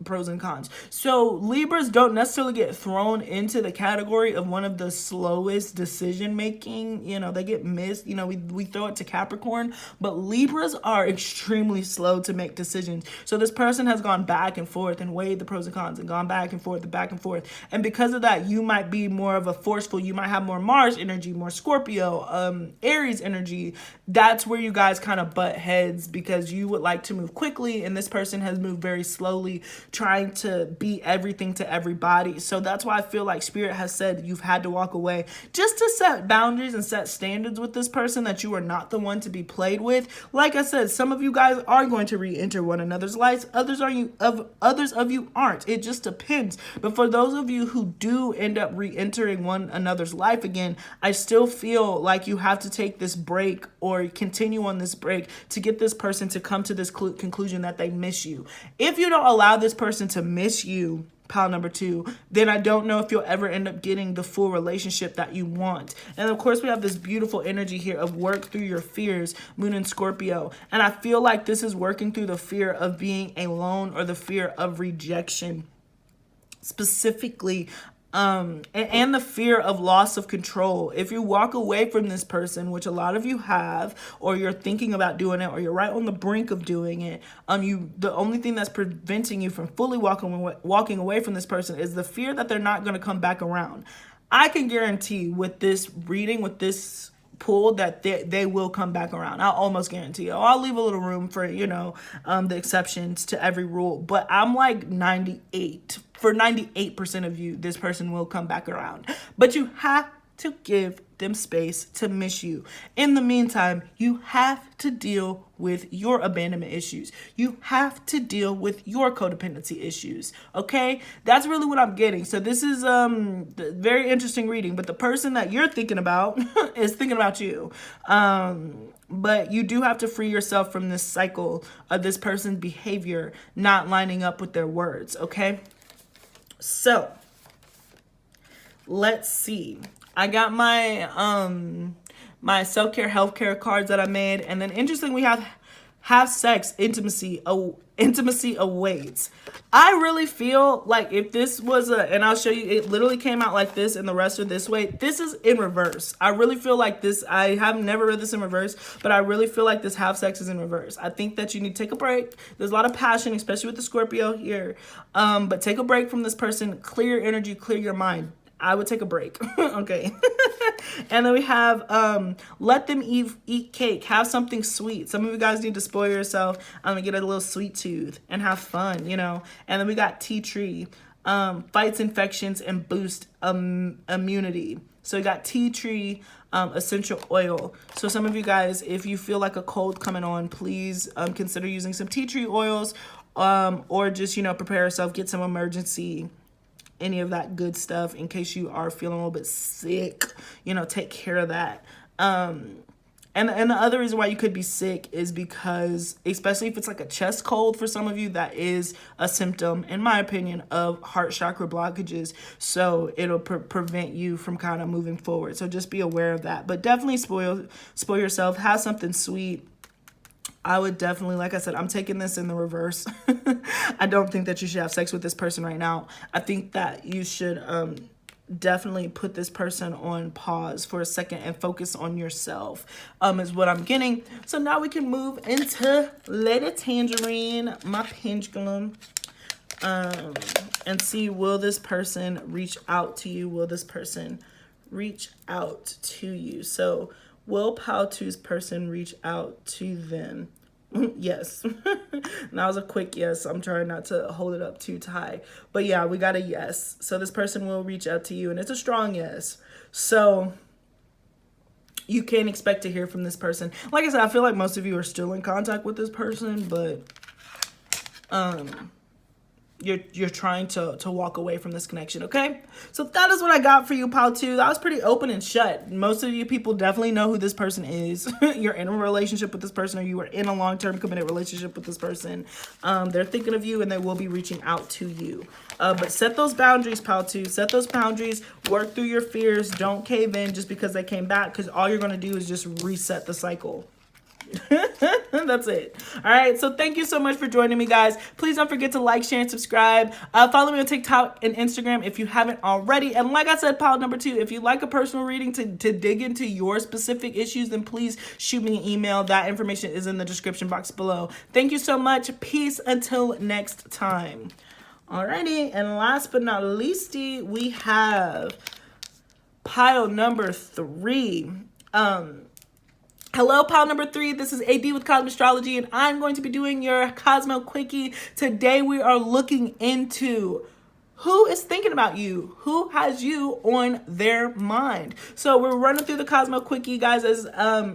pros and cons. So Libras don't necessarily get thrown into the category of one of the slowest decision making. They get missed. We throw it to Capricorn, but Libras are extremely slow to make decisions. So this person has gone back and forth and weighed the pros and cons and gone back and forth and back and forth. And because of that, you might be more of a forceful, you might have more Mars energy, more Scorpio, Aries energy. That's where you guys kind of butt heads, because you would like to move quickly and this person has moved very slowly, trying to be everything to everybody. So that's why I feel like Spirit has said you've had to walk away just to set boundaries and set standards with this person, that you are not the one to be played with. Like I said, some of you guys are going to re-enter one another's lives. Others of you aren't. It just depends. But for those of you who do end up re-entering one another's life again, I still feel like you have to take this break or continue on this break to get this person to come to this conclusion that they miss you. If you don't allow this person to miss you, pile number 2, then I don't know if you'll ever end up getting the full relationship that you want. And of course, we have this beautiful energy here of work through your fears, Moon in Scorpio. And I feel like this is working through the fear of being alone or the fear of rejection, specifically, and the fear of loss of control. If you walk away from this person, which a lot of you have, or you're thinking about doing it, or you're right on the brink of doing it, the only thing that's preventing you from fully walking away from this person is the fear that they're not going to come back around. I can guarantee with this reading, with this pull, that they will come back around. I'll almost guarantee you. I'll leave a little room for, the exceptions to every rule, but I'm like 98% of you, this person will come back around. But you have to give them space to miss you. In the meantime, you have to deal with your abandonment issues. You have to deal with your codependency issues. Okay? That's really what I'm getting. So this is very interesting reading, but the person that you're thinking about is thinking about you. But you do have to free yourself from this cycle of this person's behavior not lining up with their words. Okay? So let's see. I got my my self-care, healthcare cards that I made, and then interesting, we have sex, intimacy awaits. I really feel like if this was and I'll show you, it literally came out like this and the rest are this way. This is in reverse. I really feel like this, I have never read this in reverse, but I really feel like this have sex is in reverse. I think that you need to take a break. There's a lot of passion, especially with the Scorpio here. But take a break from this person, clear your energy, clear your mind. I would take a break. Okay. And then we have let them eat cake, have something sweet. Some of you guys need to spoil yourself. Get a little sweet tooth and have fun, And then we got tea tree, fights infections and boost immunity. So we got tea tree, essential oil. So some of you guys, if you feel like a cold coming on, please consider using some tea tree oils, or just, prepare yourself, get some emergency, any of that good stuff in case you are feeling a little bit sick, take care of that. And the other reason why you could be sick is because, especially if it's like a chest cold for some of you, that is a symptom, in my opinion, of heart chakra blockages. So it'll prevent you from kind of moving forward. So just be aware of that. But definitely spoil yourself. Have something sweet. I would definitely, like I said, I'm taking this in the reverse. I don't think that you should have sex with this person right now. I think that you should definitely put this person on pause for a second and focus on yourself, is what I'm getting. So now we can move into Lady Tangerine, my pendulum, and see, will this person reach out to you? Will this person reach out to you? So will pile 2's person reach out to them? Yes. That was a quick yes. I'm trying not to hold it up too high. But yeah, we got a yes. So this person will reach out to you, and it's a strong yes. So you can expect to hear from this person. Like I said, I feel like most of you are still in contact with this person, but you're trying to walk away from this connection, okay? So that is what I got for you, pile 2. That was pretty open and shut. Most of you people definitely know who this person is. You're in a relationship with this person, or you are in a long-term committed relationship with this person. They're thinking of you, and they will be reaching out to you. But set those boundaries, pile 2. Set those boundaries. Work through your fears. Don't cave in just because they came back, because all you're going to do is just reset the cycle. That's it. All right, so thank you so much for joining me, guys. Please don't forget to like, share, and subscribe. Follow me on TikTok and Instagram if you haven't already. And like I said, pile number 2, if you'd like a personal reading to dig into your specific issues, then please shoot me an email. That information is in the description box below. Thank you so much. Peace until next time. Alrighty, and last but not least, we have pile number 3. Hello, pile number 3. This is AD with Kosmo Astrology, and I'm going to be doing your Kosmo Quickie. Today, we are looking into who is thinking about you, who has you on their mind. So we're running through the Kosmo Quickie, guys. As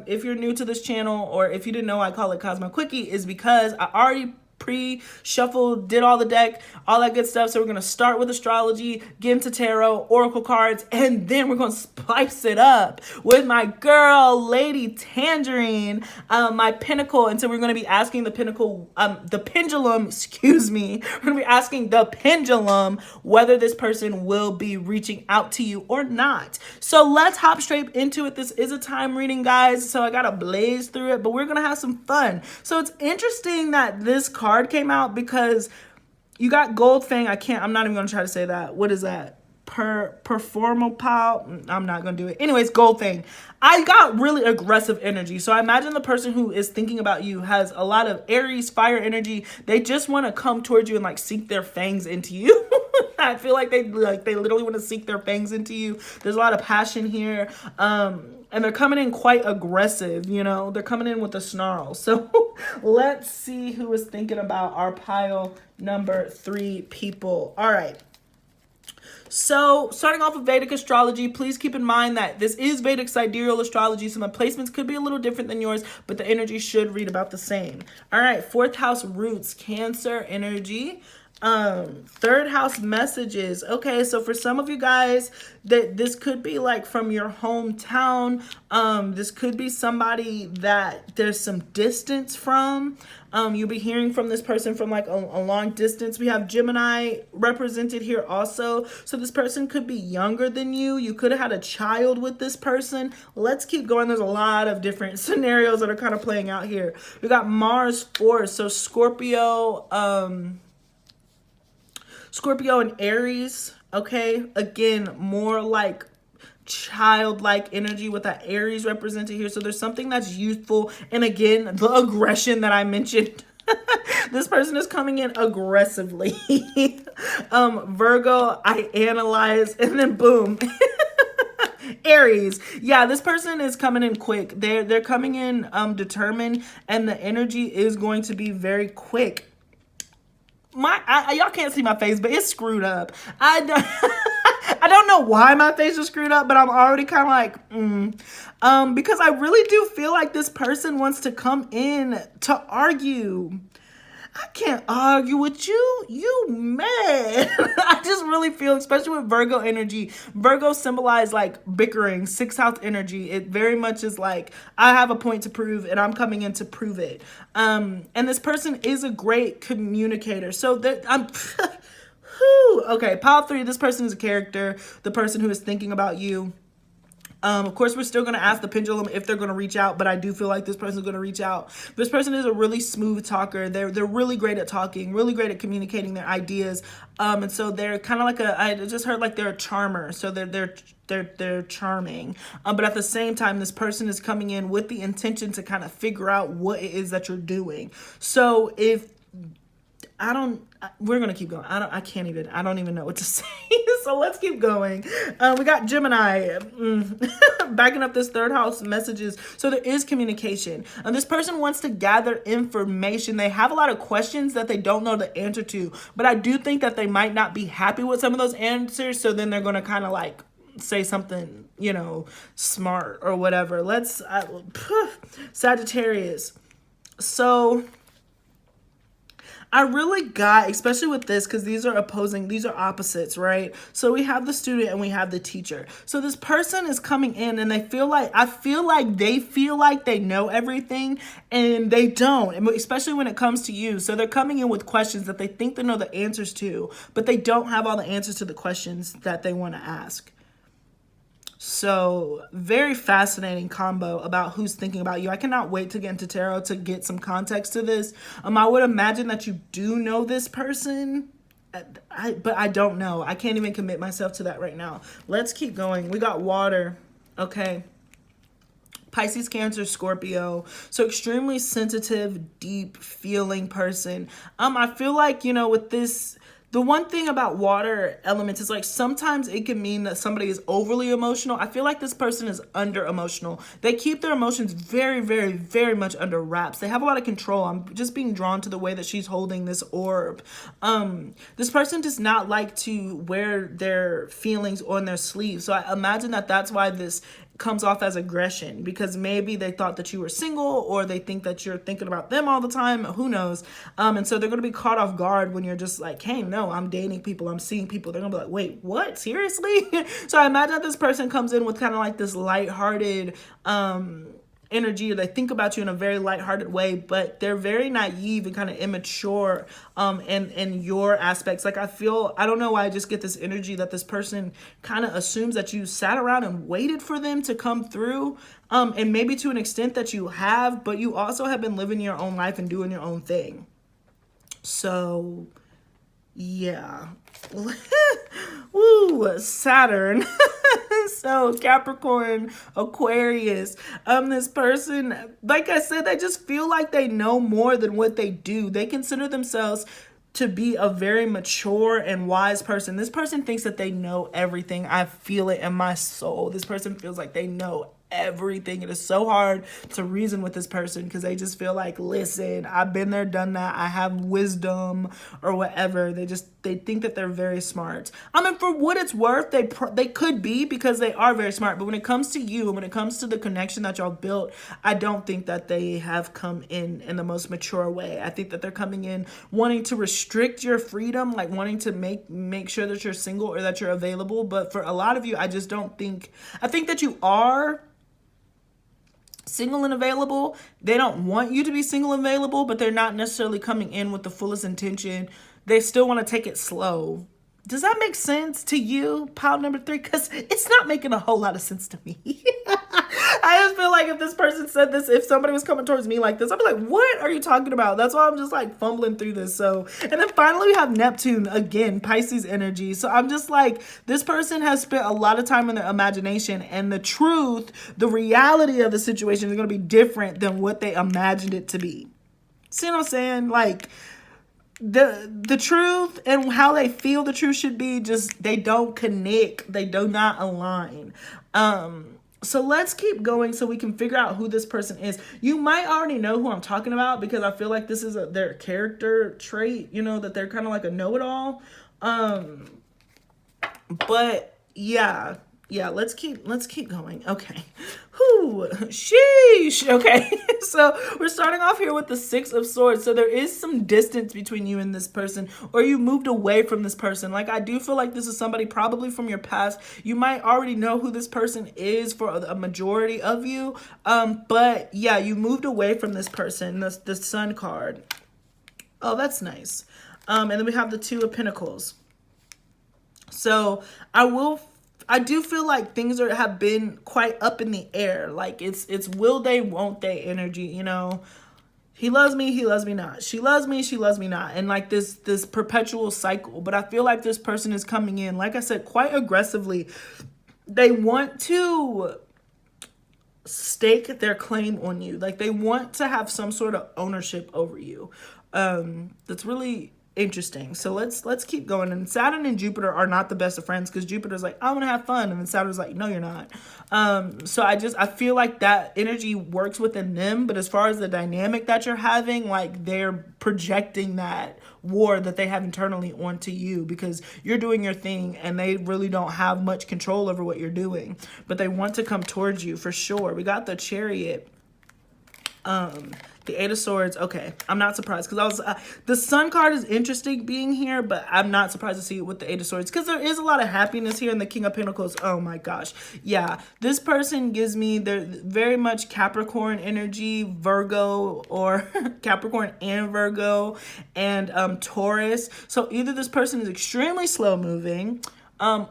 if you're new to this channel, or if you didn't know, I call it Kosmo Quickie, is because I already pre-shuffled, did all the deck, all that good stuff. So we're going to start with astrology, get into tarot, oracle cards, and then we're going to spice it up with my girl, Lady Tangerine, my pinnacle. And so we're going to be asking the pendulum, excuse me. We're going to be asking the pendulum whether this person will be reaching out to you or not. So let's hop straight into it. This is a time reading, guys. So I got to blaze through it, but we're going to have some fun. So it's interesting that this card came out because you got Gold Fang. I'm not even going to try to say that. What is that? Performopal. I'm not going to do it. Anyways, Gold Fang. I got really aggressive energy. So I imagine the person who is thinking about you has a lot of Aries fire energy. They just want to come towards you and like sink their fangs into you. I feel like they literally want to sink their fangs into you. There's a lot of passion here. And they're coming in quite aggressive, you know. They're coming in with a snarl. So let's see who is thinking about our pile number 3 people. All right. So starting off with Vedic astrology, please keep in mind that this is Vedic sidereal astrology, so my placements could be a little different than yours, but the energy should read about the same. All right, 4th house roots, Cancer energy. 3rd house messages. Okay, so for some of you guys, that this could be like from your hometown. This could be somebody that there's some distance from. You'll be hearing from this person from like a long distance. We have Gemini represented here also. So this person could be younger than you. You could have had a child with this person. Let's keep going. There's a lot of different scenarios that are kind of playing out here. We got Mars force. So Scorpio and Aries, okay? Again, more like childlike energy with that Aries represented here. So there's something that's youthful. And again, the aggression that I mentioned. This person is coming in aggressively. Virgo, I analyze, and then boom. Aries. Yeah, this person is coming in quick. They're coming in determined, and the energy is going to be very quick. Y'all can't see my face, but it's screwed up. I don't know why my face is screwed up, but I'm already kind of like, because I really do feel like this person wants to come in to argue. I can't argue with you. You mad. I just really feel, especially with Virgo energy. Virgo symbolize like bickering, 6th house energy. It very much is like, I have a point to prove and I'm coming in to prove it. And this person is a great communicator. So that I'm... Okay, pile 3, this person is a character. The person who is thinking about you. Of course, we're still going to ask the pendulum if they're going to reach out, but I do feel like this person is going to reach out. This person is a really smooth talker. They're really great at talking, really great at communicating their ideas. And so they're kind of like I just heard like they're a charmer. So they're charming. But at the same time, this person is coming in with the intention to kind of figure out what it is that you're doing. So if we're going to keep going. I don't even know what to say. So let's keep going. We got Gemini backing up this 3rd house messages. So there is communication. This person wants to gather information. They have a lot of questions that they don't know the answer to, but I do think that they might not be happy with some of those answers. So then they're going to kind of like say something, you know, smart or whatever. Sagittarius. So I really got, especially with this, because these are opposites, right? So we have the student and we have the teacher. So this person is coming in and I feel like they feel like they know everything and they don't, especially when it comes to you. So they're coming in with questions that they think they know the answers to, but they don't have all the answers to the questions that they want to ask. So very fascinating combo about who's thinking about you. I cannot wait to get into tarot to get some context to this. I would imagine that you do know this person, but I don't know. I can't even commit myself to that right now. Let's keep going. We got water. Okay. Pisces, Cancer, Scorpio. So extremely sensitive, deep feeling person. I feel like, you know, with this, the one thing about water elements is like sometimes it can mean that somebody is overly emotional. I feel like this person is under emotional. They keep their emotions very, very, very much under wraps. They have a lot of control. I'm just being drawn to the way that she's holding this orb. This person does not like to wear their feelings on their sleeve. So I imagine that that's why this comes off as aggression, because maybe they thought that you were single, or they think that you're thinking about them all the time, who knows. And so they're going to be caught off guard when you're just like, hey, no, I'm dating people, I'm seeing people. They're gonna be like, wait, what, seriously? So I imagine that this person comes in with kind of like this lighthearted energy, or they think about you in a very lighthearted way, but they're very naive and kind of immature in your aspects. Like, I don't know why I just get this energy that this person kind of assumes that you sat around and waited for them to come through, and maybe to an extent that you have, but you also have been living your own life and doing your own thing. So yeah. Woo, Saturn. So Capricorn, Aquarius, this person, like I said, they just feel like they know more than what they do. They consider themselves to be a very mature and wise person. This person thinks that they know everything. I feel it in my soul. This person feels like they know everything. It is so hard to reason with this person, because they just feel like, listen, I've been there, done that, I have wisdom, or whatever. They think that they're very smart. I mean, for what it's worth, they could be, because they are very smart. But when it comes to you, and when it comes to the connection that y'all built, I don't think that they have come in the most mature way. I think that they're coming in wanting to restrict your freedom, like wanting to make sure that you're single or that you're available. But for a lot of you, I just don't think, I think that you are single and available. They don't want you to be single and available, but they're not necessarily coming in with the fullest intention. They still want to take it slow. Does that make sense to you, pile number 3? Because it's not making a whole lot of sense to me. I just feel like if this person said this, if somebody was coming towards me like this, I'd be like, what are you talking about? That's why I'm just like fumbling through this. So, and then finally we have Neptune, again, Pisces energy. So I'm just like, this person has spent a lot of time in their imagination, and the truth, the reality of the situation is going to be different than what they imagined it to be. See what I'm saying? Like, the truth and how they feel the truth should be, just, they don't connect. They do not align. So let's keep going so we can figure out who this person is. You might already know who I'm talking about, because I feel like this is their character trait, you know, that they're kind of like a know-it-all. But yeah, let's keep going. Okay. Whew, sheesh. Okay. So we're starting off here with the 6 of Swords. So there is some distance between you and this person, or you moved away from this person. Like, I do feel like this is somebody probably from your past. You might already know who this person is for a majority of you. But yeah, you moved away from this person. The Sun card. Oh, that's nice. And then we have the 2 of Pentacles. So I do feel like things have been quite up in the air. Like, it's will they, won't they energy, you know. He loves me not. She loves me not. And like this perpetual cycle. But I feel like this person is coming in, like I said, quite aggressively. They want to stake their claim on you. Like, they want to have some sort of ownership over you. That's really interesting. So let's keep going. And Saturn and Jupiter are not the best of friends, because Jupiter's like, I want to have fun, and then Saturn's like, no, you're not. So I feel like that energy works within them, but as far as the dynamic that you're having, like, they're projecting that war that they have internally onto you, because you're doing your thing and they really don't have much control over what you're doing, but they want to come towards you for sure. We got the Chariot. The 8 of Swords. Okay, I'm not surprised, because the Sun card is interesting being here, but I'm not surprised to see it with the 8 of Swords, because there is a lot of happiness here in the King of Pentacles. Oh my gosh. Yeah, this person gives me, they're very much Capricorn energy, Virgo, or Capricorn and Virgo, and Taurus. So either this person is extremely slow moving,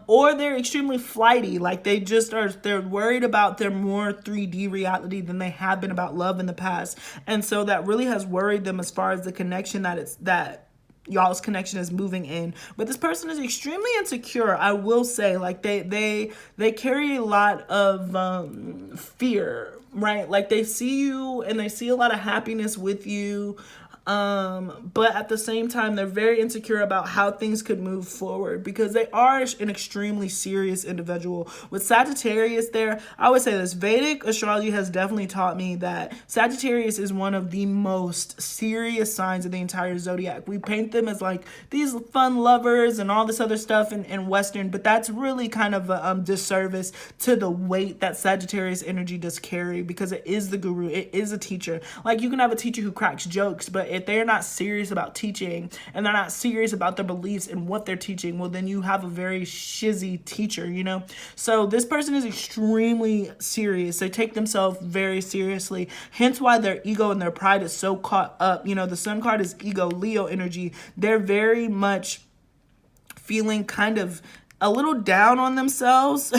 or they're extremely flighty. Like, they're worried about their more 3D reality than they have been about love in the past. And so that really has worried them as far as the connection that y'all's connection is moving in. But this person is extremely insecure, I will say. Like, they carry a lot of fear, right? Like, they see you and they see a lot of happiness with you. But at the same time, they're very insecure about how things could move forward because they are an extremely serious individual. With Sagittarius there, I would say this: Vedic astrology has definitely taught me that Sagittarius is one of the most serious signs of the entire zodiac. We paint them as like these fun lovers and all this other stuff in Western, but that's really kind of a disservice to the weight that Sagittarius energy does carry, because it is the guru, it is a teacher. Like, you can have a teacher who cracks jokes, but if they're not serious about teaching and they're not serious about their beliefs and what they're teaching, well, then you have a very shizzy teacher, you know? So this person is extremely serious. They take themselves very seriously, hence why their ego and their pride is so caught up. You know, the Sun card is ego, Leo energy. They're very much feeling kind of a little down on themselves.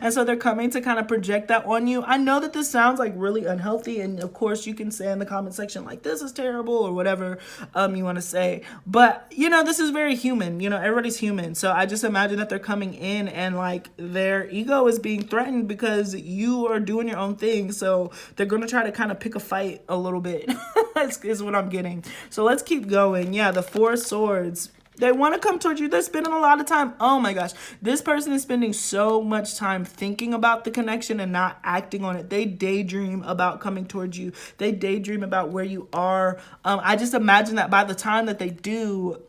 And so they're coming to kind of project that on you. I know that this sounds like really unhealthy, and of course you can say in the comment section like, this is terrible, or whatever you want to say, but you know, this is very human. You know, everybody's human. So I just imagine that they're coming in and like their ego is being threatened because you are doing your own thing. So they're going to try to kind of pick a fight a little bit. is what I'm getting. So let's keep going. Yeah, the Four of Swords. They want to come towards you. They're spending a lot of time. Oh my gosh. This person is spending so much time thinking about the connection and not acting on it. They daydream about coming towards you. They daydream about where you are. I just imagine that by the time that they do,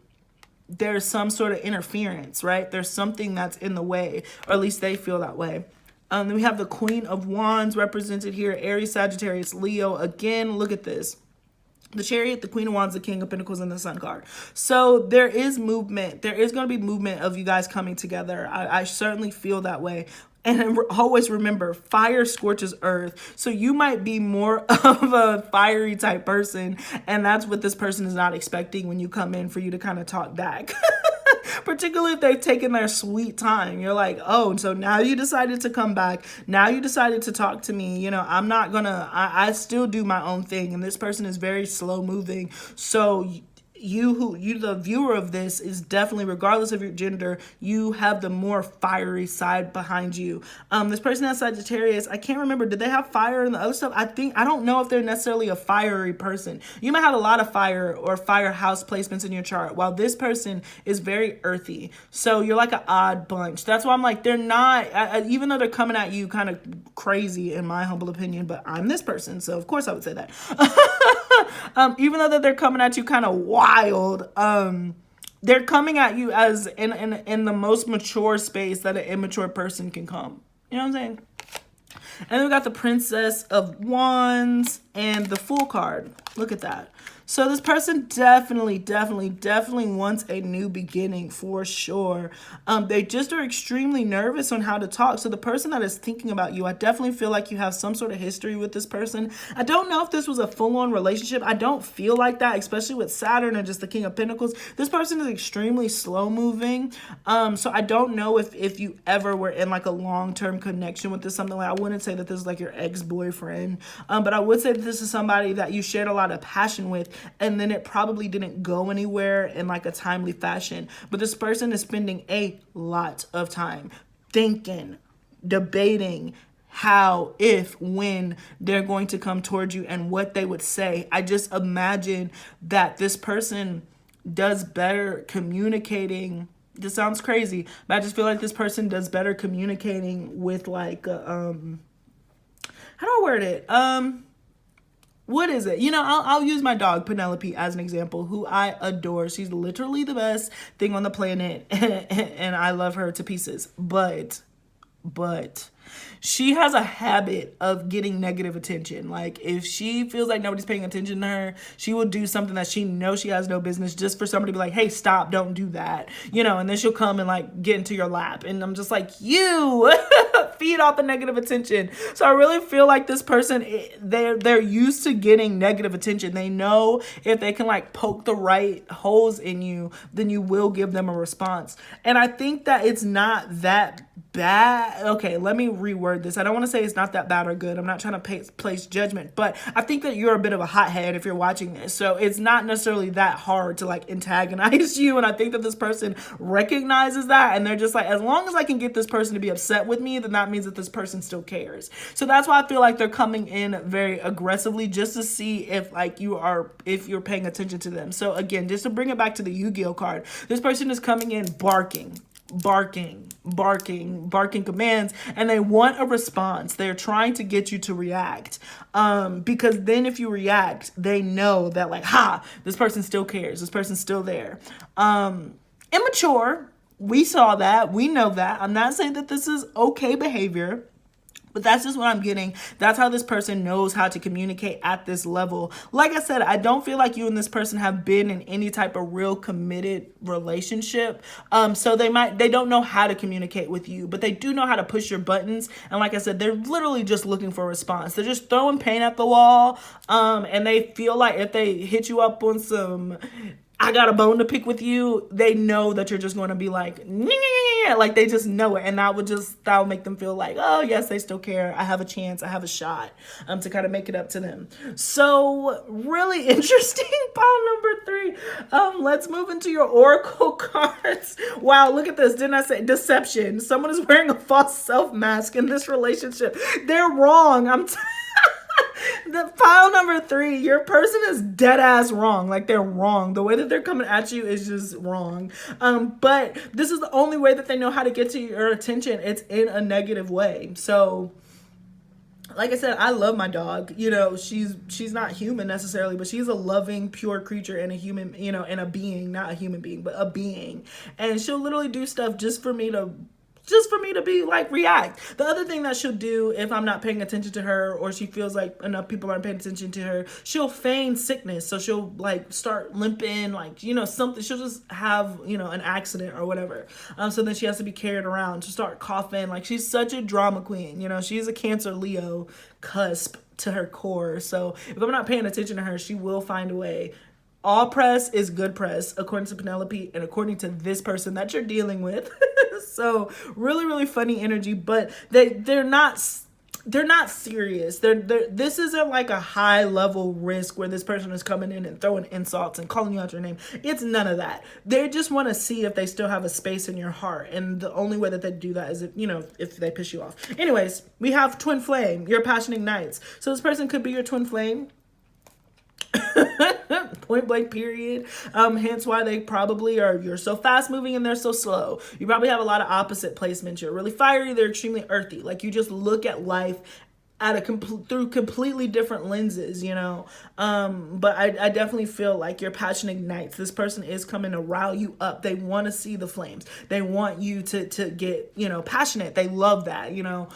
there's some sort of interference, right? There's something that's in the way, or at least they feel that way. Then we have the Queen of Wands represented here. Aries, Sagittarius, Leo. Again, look at this. The Chariot, the Queen of Wands, the King of Pentacles, and the Sun card. So there is movement. There is going to be movement of you guys coming together. I certainly feel that way. And always remember, fire scorches earth. So you might be more of a fiery type person, and that's what this person is not expecting when you come in for you to kind of talk back. Particularly if they've taken their sweet time. You're like, oh, so now you decided to come back. Now you decided to talk to me. You know, I'm not gonna, I still do my own thing. And this person is very slow moving. So you, the viewer of this, is definitely, regardless of your gender, you have the more fiery side behind you. This person has Sagittarius. I can't remember, did they have fire in the other stuff? I don't know if they're necessarily a fiery person. You might have a lot of fire or fire house placements in your chart, while this person is very earthy. So you're like an odd bunch. That's why I'm like, they're not, even though they're coming at you kind of crazy, in my humble opinion, but I'm this person, so of course I would say that. Even though that they're coming at you kind of wild, they're coming at you as in the most mature space that an immature person can come. You know what I'm saying? And then we got the Princess of Wands and the Fool card. Look at that. So this person definitely wants a new beginning for sure. They just are extremely nervous on how to talk. So the person that is thinking about you, I definitely feel like you have some sort of history with this person. I don't know if this was a full-on relationship. I don't feel like that, especially with Saturn and just the King of Pentacles. This person is extremely slow moving. So I don't know if you ever were in like a long-term connection with this, something like, I wouldn't say that this is like your ex-boyfriend, but I would say that this is somebody that you shared a lot of passion with, and then it probably didn't go anywhere in like a timely fashion. But this person is spending a lot of time thinking, debating how, if, when they're going to come towards you and what they would say. I just imagine that this person does better communicating. This sounds crazy, but I just feel like this person does better communicating with like, how do I word it? What is it? You know, I'll use my dog, Penelope, as an example, who I adore. She's literally the best thing on the planet, and I love her to pieces. But she has a habit of getting negative attention. Like, if she feels like nobody's paying attention to her, she will do something that she knows she has no business just for somebody to be like, hey, stop, don't do that. You know, and then she'll come and like get into your lap. And I'm just like, you feed off the negative attention. So I really feel like this person, they're used to getting negative attention. They know if they can like poke the right holes in you, then you will give them a response. And I think that it's not that bad. Okay, let me reword this. I don't want to say it's not that bad or good. I'm not trying to place judgment, but I think that you're a bit of a hothead if you're watching this. So it's not necessarily that hard to like antagonize you. And I think that this person recognizes that, and they're just like, as long as I can get this person to be upset with me, then that means that this person still cares. So that's why I feel like they're coming in very aggressively just to see if like if you're paying attention to them. So again, just to bring it back to the Yu-Gi-Oh card, this person is coming in barking commands, and they want a response. They're trying to get you to react, because then if you react, they know that like, this person still cares, this person's still there. Immature, we saw that, we know that. I'm not saying that this is okay behavior, but that's just what I'm getting. That's how this person knows how to communicate at this level. Like I said, I don't feel like you and this person have been in any type of real committed relationship. So they don't know how to communicate with you, but they do know how to push your buttons. And like I said, they're literally just looking for a response. They're just throwing paint at the wall. And they feel like if they hit you up on some, I got a bone to pick with you, they know that you're just going to be like, like they just know it. And that would make them feel like, oh yes, they still care. I have a chance. I have a shot to kind of make it up to them. So really interesting. Pile number 3. Let's move into your oracle cards. Wow, look at this. Didn't I say deception? Someone is wearing a false self mask in this relationship. They're wrong. The pile number 3, your person is dead ass wrong. Like they're wrong. The way that they're coming at you is just wrong. But this is the only way that they know how to get to your attention. It's in a negative way. So like I said, I love my dog. You know, she's not human necessarily, but she's a loving, pure creature and a human, you know, and a being, not a human being, but a being. And she'll literally do stuff just for me to be like react. The other thing that she'll do if I'm not paying attention to her, or she feels like enough people aren't paying attention to her, she'll feign sickness. So she'll like start limping, like, you know, something. She'll just have, you know, an accident or whatever. So then she has to be carried around. She'll start coughing. Like she's such a drama queen. You know, she's a Cancer Leo cusp to her core. So if I'm not paying attention to her, she will find a way. All press is good press, according to Penelope and according to this person that you're dealing with. So really, really funny energy, but they're not serious. This isn't like a high level risk where this person is coming in and throwing insults and calling you out your name. It's none of that. They just want to see if they still have a space in your heart. And the only way that they do that is if, you know, if they piss you off. Anyways, we have twin flame, your passion ignites. So this person could be your twin flame. Point blank period. Hence why they probably are, you're so fast moving and they're so slow. You probably have a lot of opposite placements. You're really fiery, they're extremely earthy. Like you just look at life at through completely different lenses, you know. But I definitely feel like your passion ignites. This person is coming to rile you up. They want to see the flames. They want you to get, you know, passionate. They love that, you know.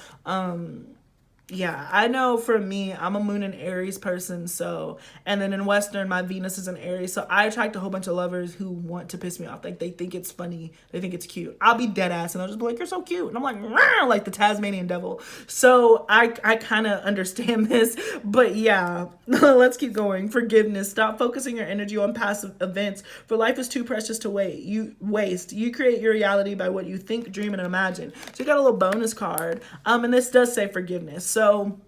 Yeah, I know for me, I'm a moon and Aries person, so, and then in Western, my Venus is in Aries, so I attract a whole bunch of lovers who want to piss me off. Like, they think it's funny, they think it's cute. I'll be dead ass, and they'll just be like, you're so cute, and I'm like the Tasmanian devil. So, I kind of understand this, but yeah, let's keep going. Forgiveness. Stop focusing your energy on past events, for life is too precious to waste. You create your reality by what you think, dream, and imagine. So, you got a little bonus card, and this does say forgiveness. So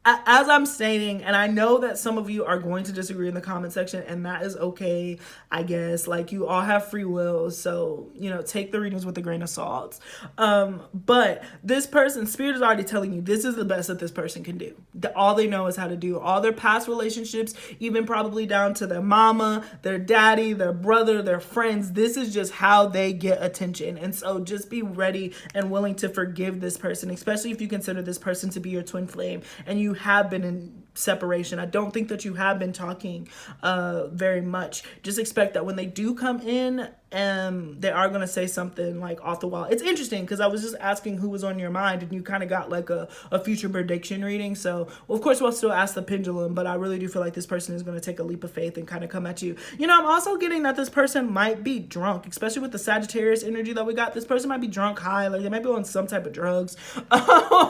as I'm stating, and I know that some of you are going to disagree in the comment section, and that is okay, I guess. Like, you all have free will, so, you know, take the readings with a grain of salt. But this person, Spirit is already telling you this is the best that this person can do. All they know is how to do. All their past relationships, even probably down to their mama, their daddy, their brother, their friends, this is just how they get attention. And so just be ready and willing to forgive this person, especially if you consider this person to be your twin flame and you have been in separation. I don't think that you have been talking very much. Just expect that when they do come in, they are going to say something like off the wall. It's interesting because I was just asking who was on your mind, and you kind of got like a future prediction reading. So, well, of course, we'll still ask the pendulum, but I really do feel like this person is going to take a leap of faith and kind of come at you. You know, I'm also getting that this person might be drunk, especially with the Sagittarius energy that we got. This person might be drunk, high, like they might be on some type of drugs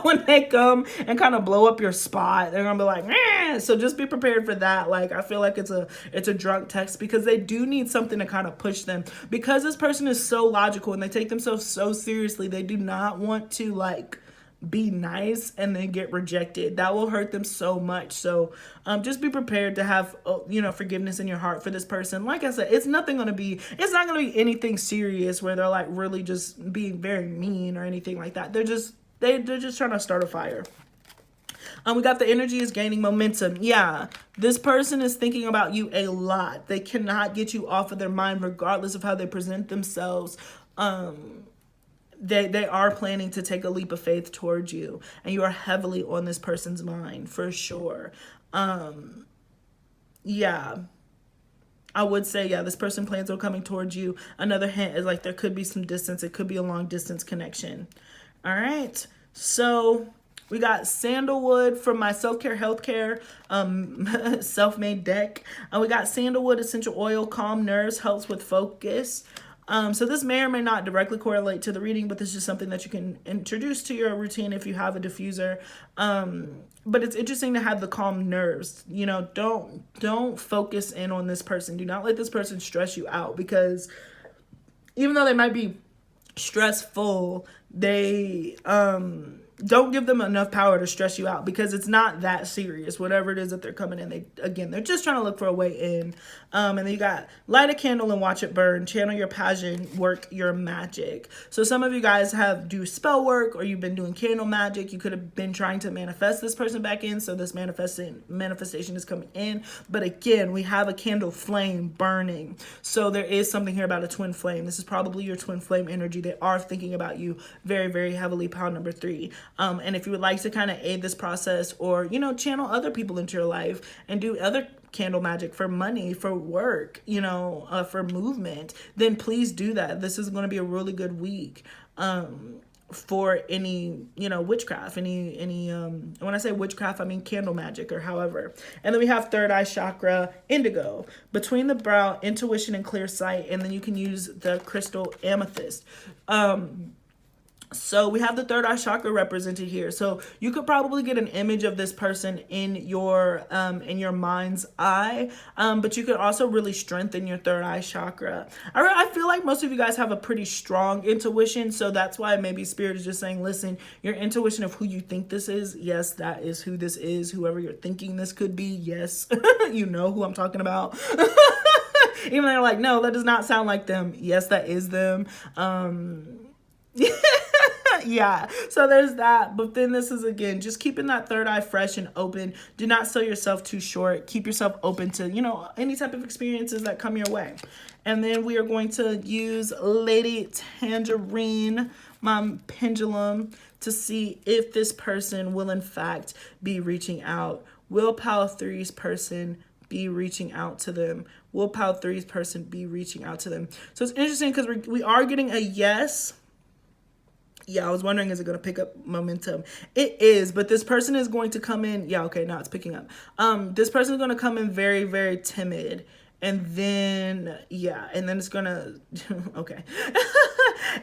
when they come and kind of blow up your spot. They're going to be like, So just be prepared for that. Like, I feel like it's a drunk text, because they do need something to kind of push them, because this person is so logical and they take themselves so seriously. They do not want to like be nice and then get rejected. That will hurt them so much. So just be prepared to have forgiveness in your heart for this person. Like I said, it's not going to be anything serious where they're like really just being very mean or anything like that. They're just trying to start a fire. We got the energy is gaining momentum. Yeah, this person is thinking about you a lot. They cannot get you off of their mind regardless of how they present themselves. They are planning to take a leap of faith towards you, and you are heavily on this person's mind for sure. Yeah, I would say, yeah, this person plans on coming towards you. Another hint is like there could be some distance. It could be a long distance connection. All right, so we got sandalwood from my self-care, healthcare, self-made deck. We got sandalwood essential oil, calm nerves, helps with focus. So this may or may not directly correlate to the reading, but this is something that you can introduce to your routine if you have a diffuser. But it's interesting to have the calm nerves. You know, don't focus in on this person. Do not let this person stress you out, because even though they might be stressful, they don't give them enough power to stress you out, because it's not that serious. Whatever it is that they're coming in, they're just trying to look for a way in. And then you got light a candle and watch it burn. Channel your passion, work your magic. So some of you guys do spell work, or you've been doing candle magic. You could have been trying to manifest this person back in, so this manifestation is coming in. But again, we have a candle flame burning. So there is something here about a twin flame. This is probably your twin flame energy. They are thinking about you very, very heavily, pile number 3. And if you would like to kind of aid this process, or, channel other people into your life and do other candle magic for money, for work, for movement, then please do that. This is going to be a really good week for any, witchcraft, any when I say witchcraft, I mean candle magic or however. And then we have third eye chakra, indigo, between the brow, intuition and clear sight. And then you can use the crystal amethyst. So we have the third eye chakra represented here. So you could probably get an image of this person in your mind's eye, but you could also really strengthen your third eye chakra. I feel like most of you guys have a pretty strong intuition, so that's why maybe Spirit is just saying, listen, your intuition of who you think this is, yes, that is who this is. Whoever you're thinking this could be, yes, you know who I'm talking about. Even though they're like, no, that does not sound like them. Yes, that is them. Yeah, so there's that. But then this is, again, just keeping that third eye fresh and open. Do not sell yourself too short. Keep yourself open to, any type of experiences that come your way. And then we are going to use Lady Tangerine, my pendulum, to see if this person will, in fact, be reaching out. Will Pile 3's person be reaching out to them? Will Pile 3's person be reaching out to them? So it's interesting because we are getting a yes. Yeah, I was wondering, is it going to pick up momentum? It is, but this person is going to come in. Yeah, okay, now it's picking up. This person is going to come in very, very timid. And then, yeah, and then it's going to, okay.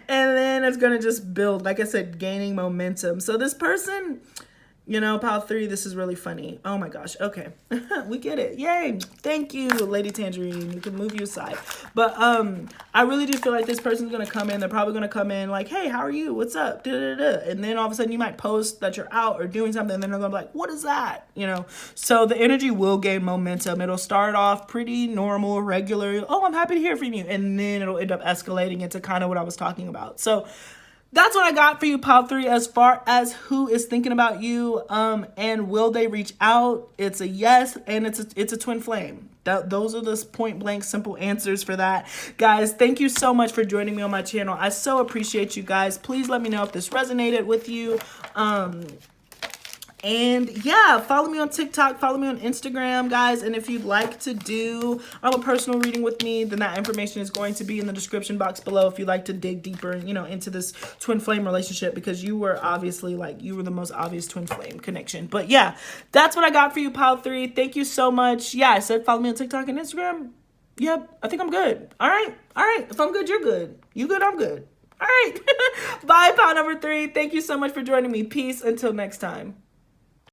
And then it's going to just build, like I said, gaining momentum. So this person, Pile 3, this is really funny. Oh my gosh. Okay. We get it. Yay. Thank you, Lady Tangerine. You can move you aside. But I really do feel like this person's going to come in. They're probably going to come in like, hey, how are you? What's up? And then all of a sudden you might post that you're out or doing something. And then they're going to be like, what is that? So the energy will gain momentum. It'll start off pretty normal, regular. Oh, I'm happy to hear from you. And then it'll end up escalating into kind of what I was talking about. So that's what I got for you, Pile 3, as far as who is thinking about you, and will they reach out? It's a yes, and it's a twin flame. Those are the point blank simple answers for that. Guys, thank you so much for joining me on my channel. I so appreciate you guys. Please let me know if this resonated with you. And yeah, follow me on TikTok, follow me on Instagram, guys. And if you'd like to do a personal reading with me, then that information is going to be in the description box below if you'd like to dig deeper, into this twin flame relationship, because you were obviously you were the most obvious twin flame connection. But yeah, that's what I got for you, Pile 3. Thank you so much. Yeah, I said follow me on TikTok and Instagram. Yep, I think I'm good. All right. If I'm good, you're good. You good, I'm good. All right. Bye, Pile number 3. Thank you so much for joining me. Peace until next time.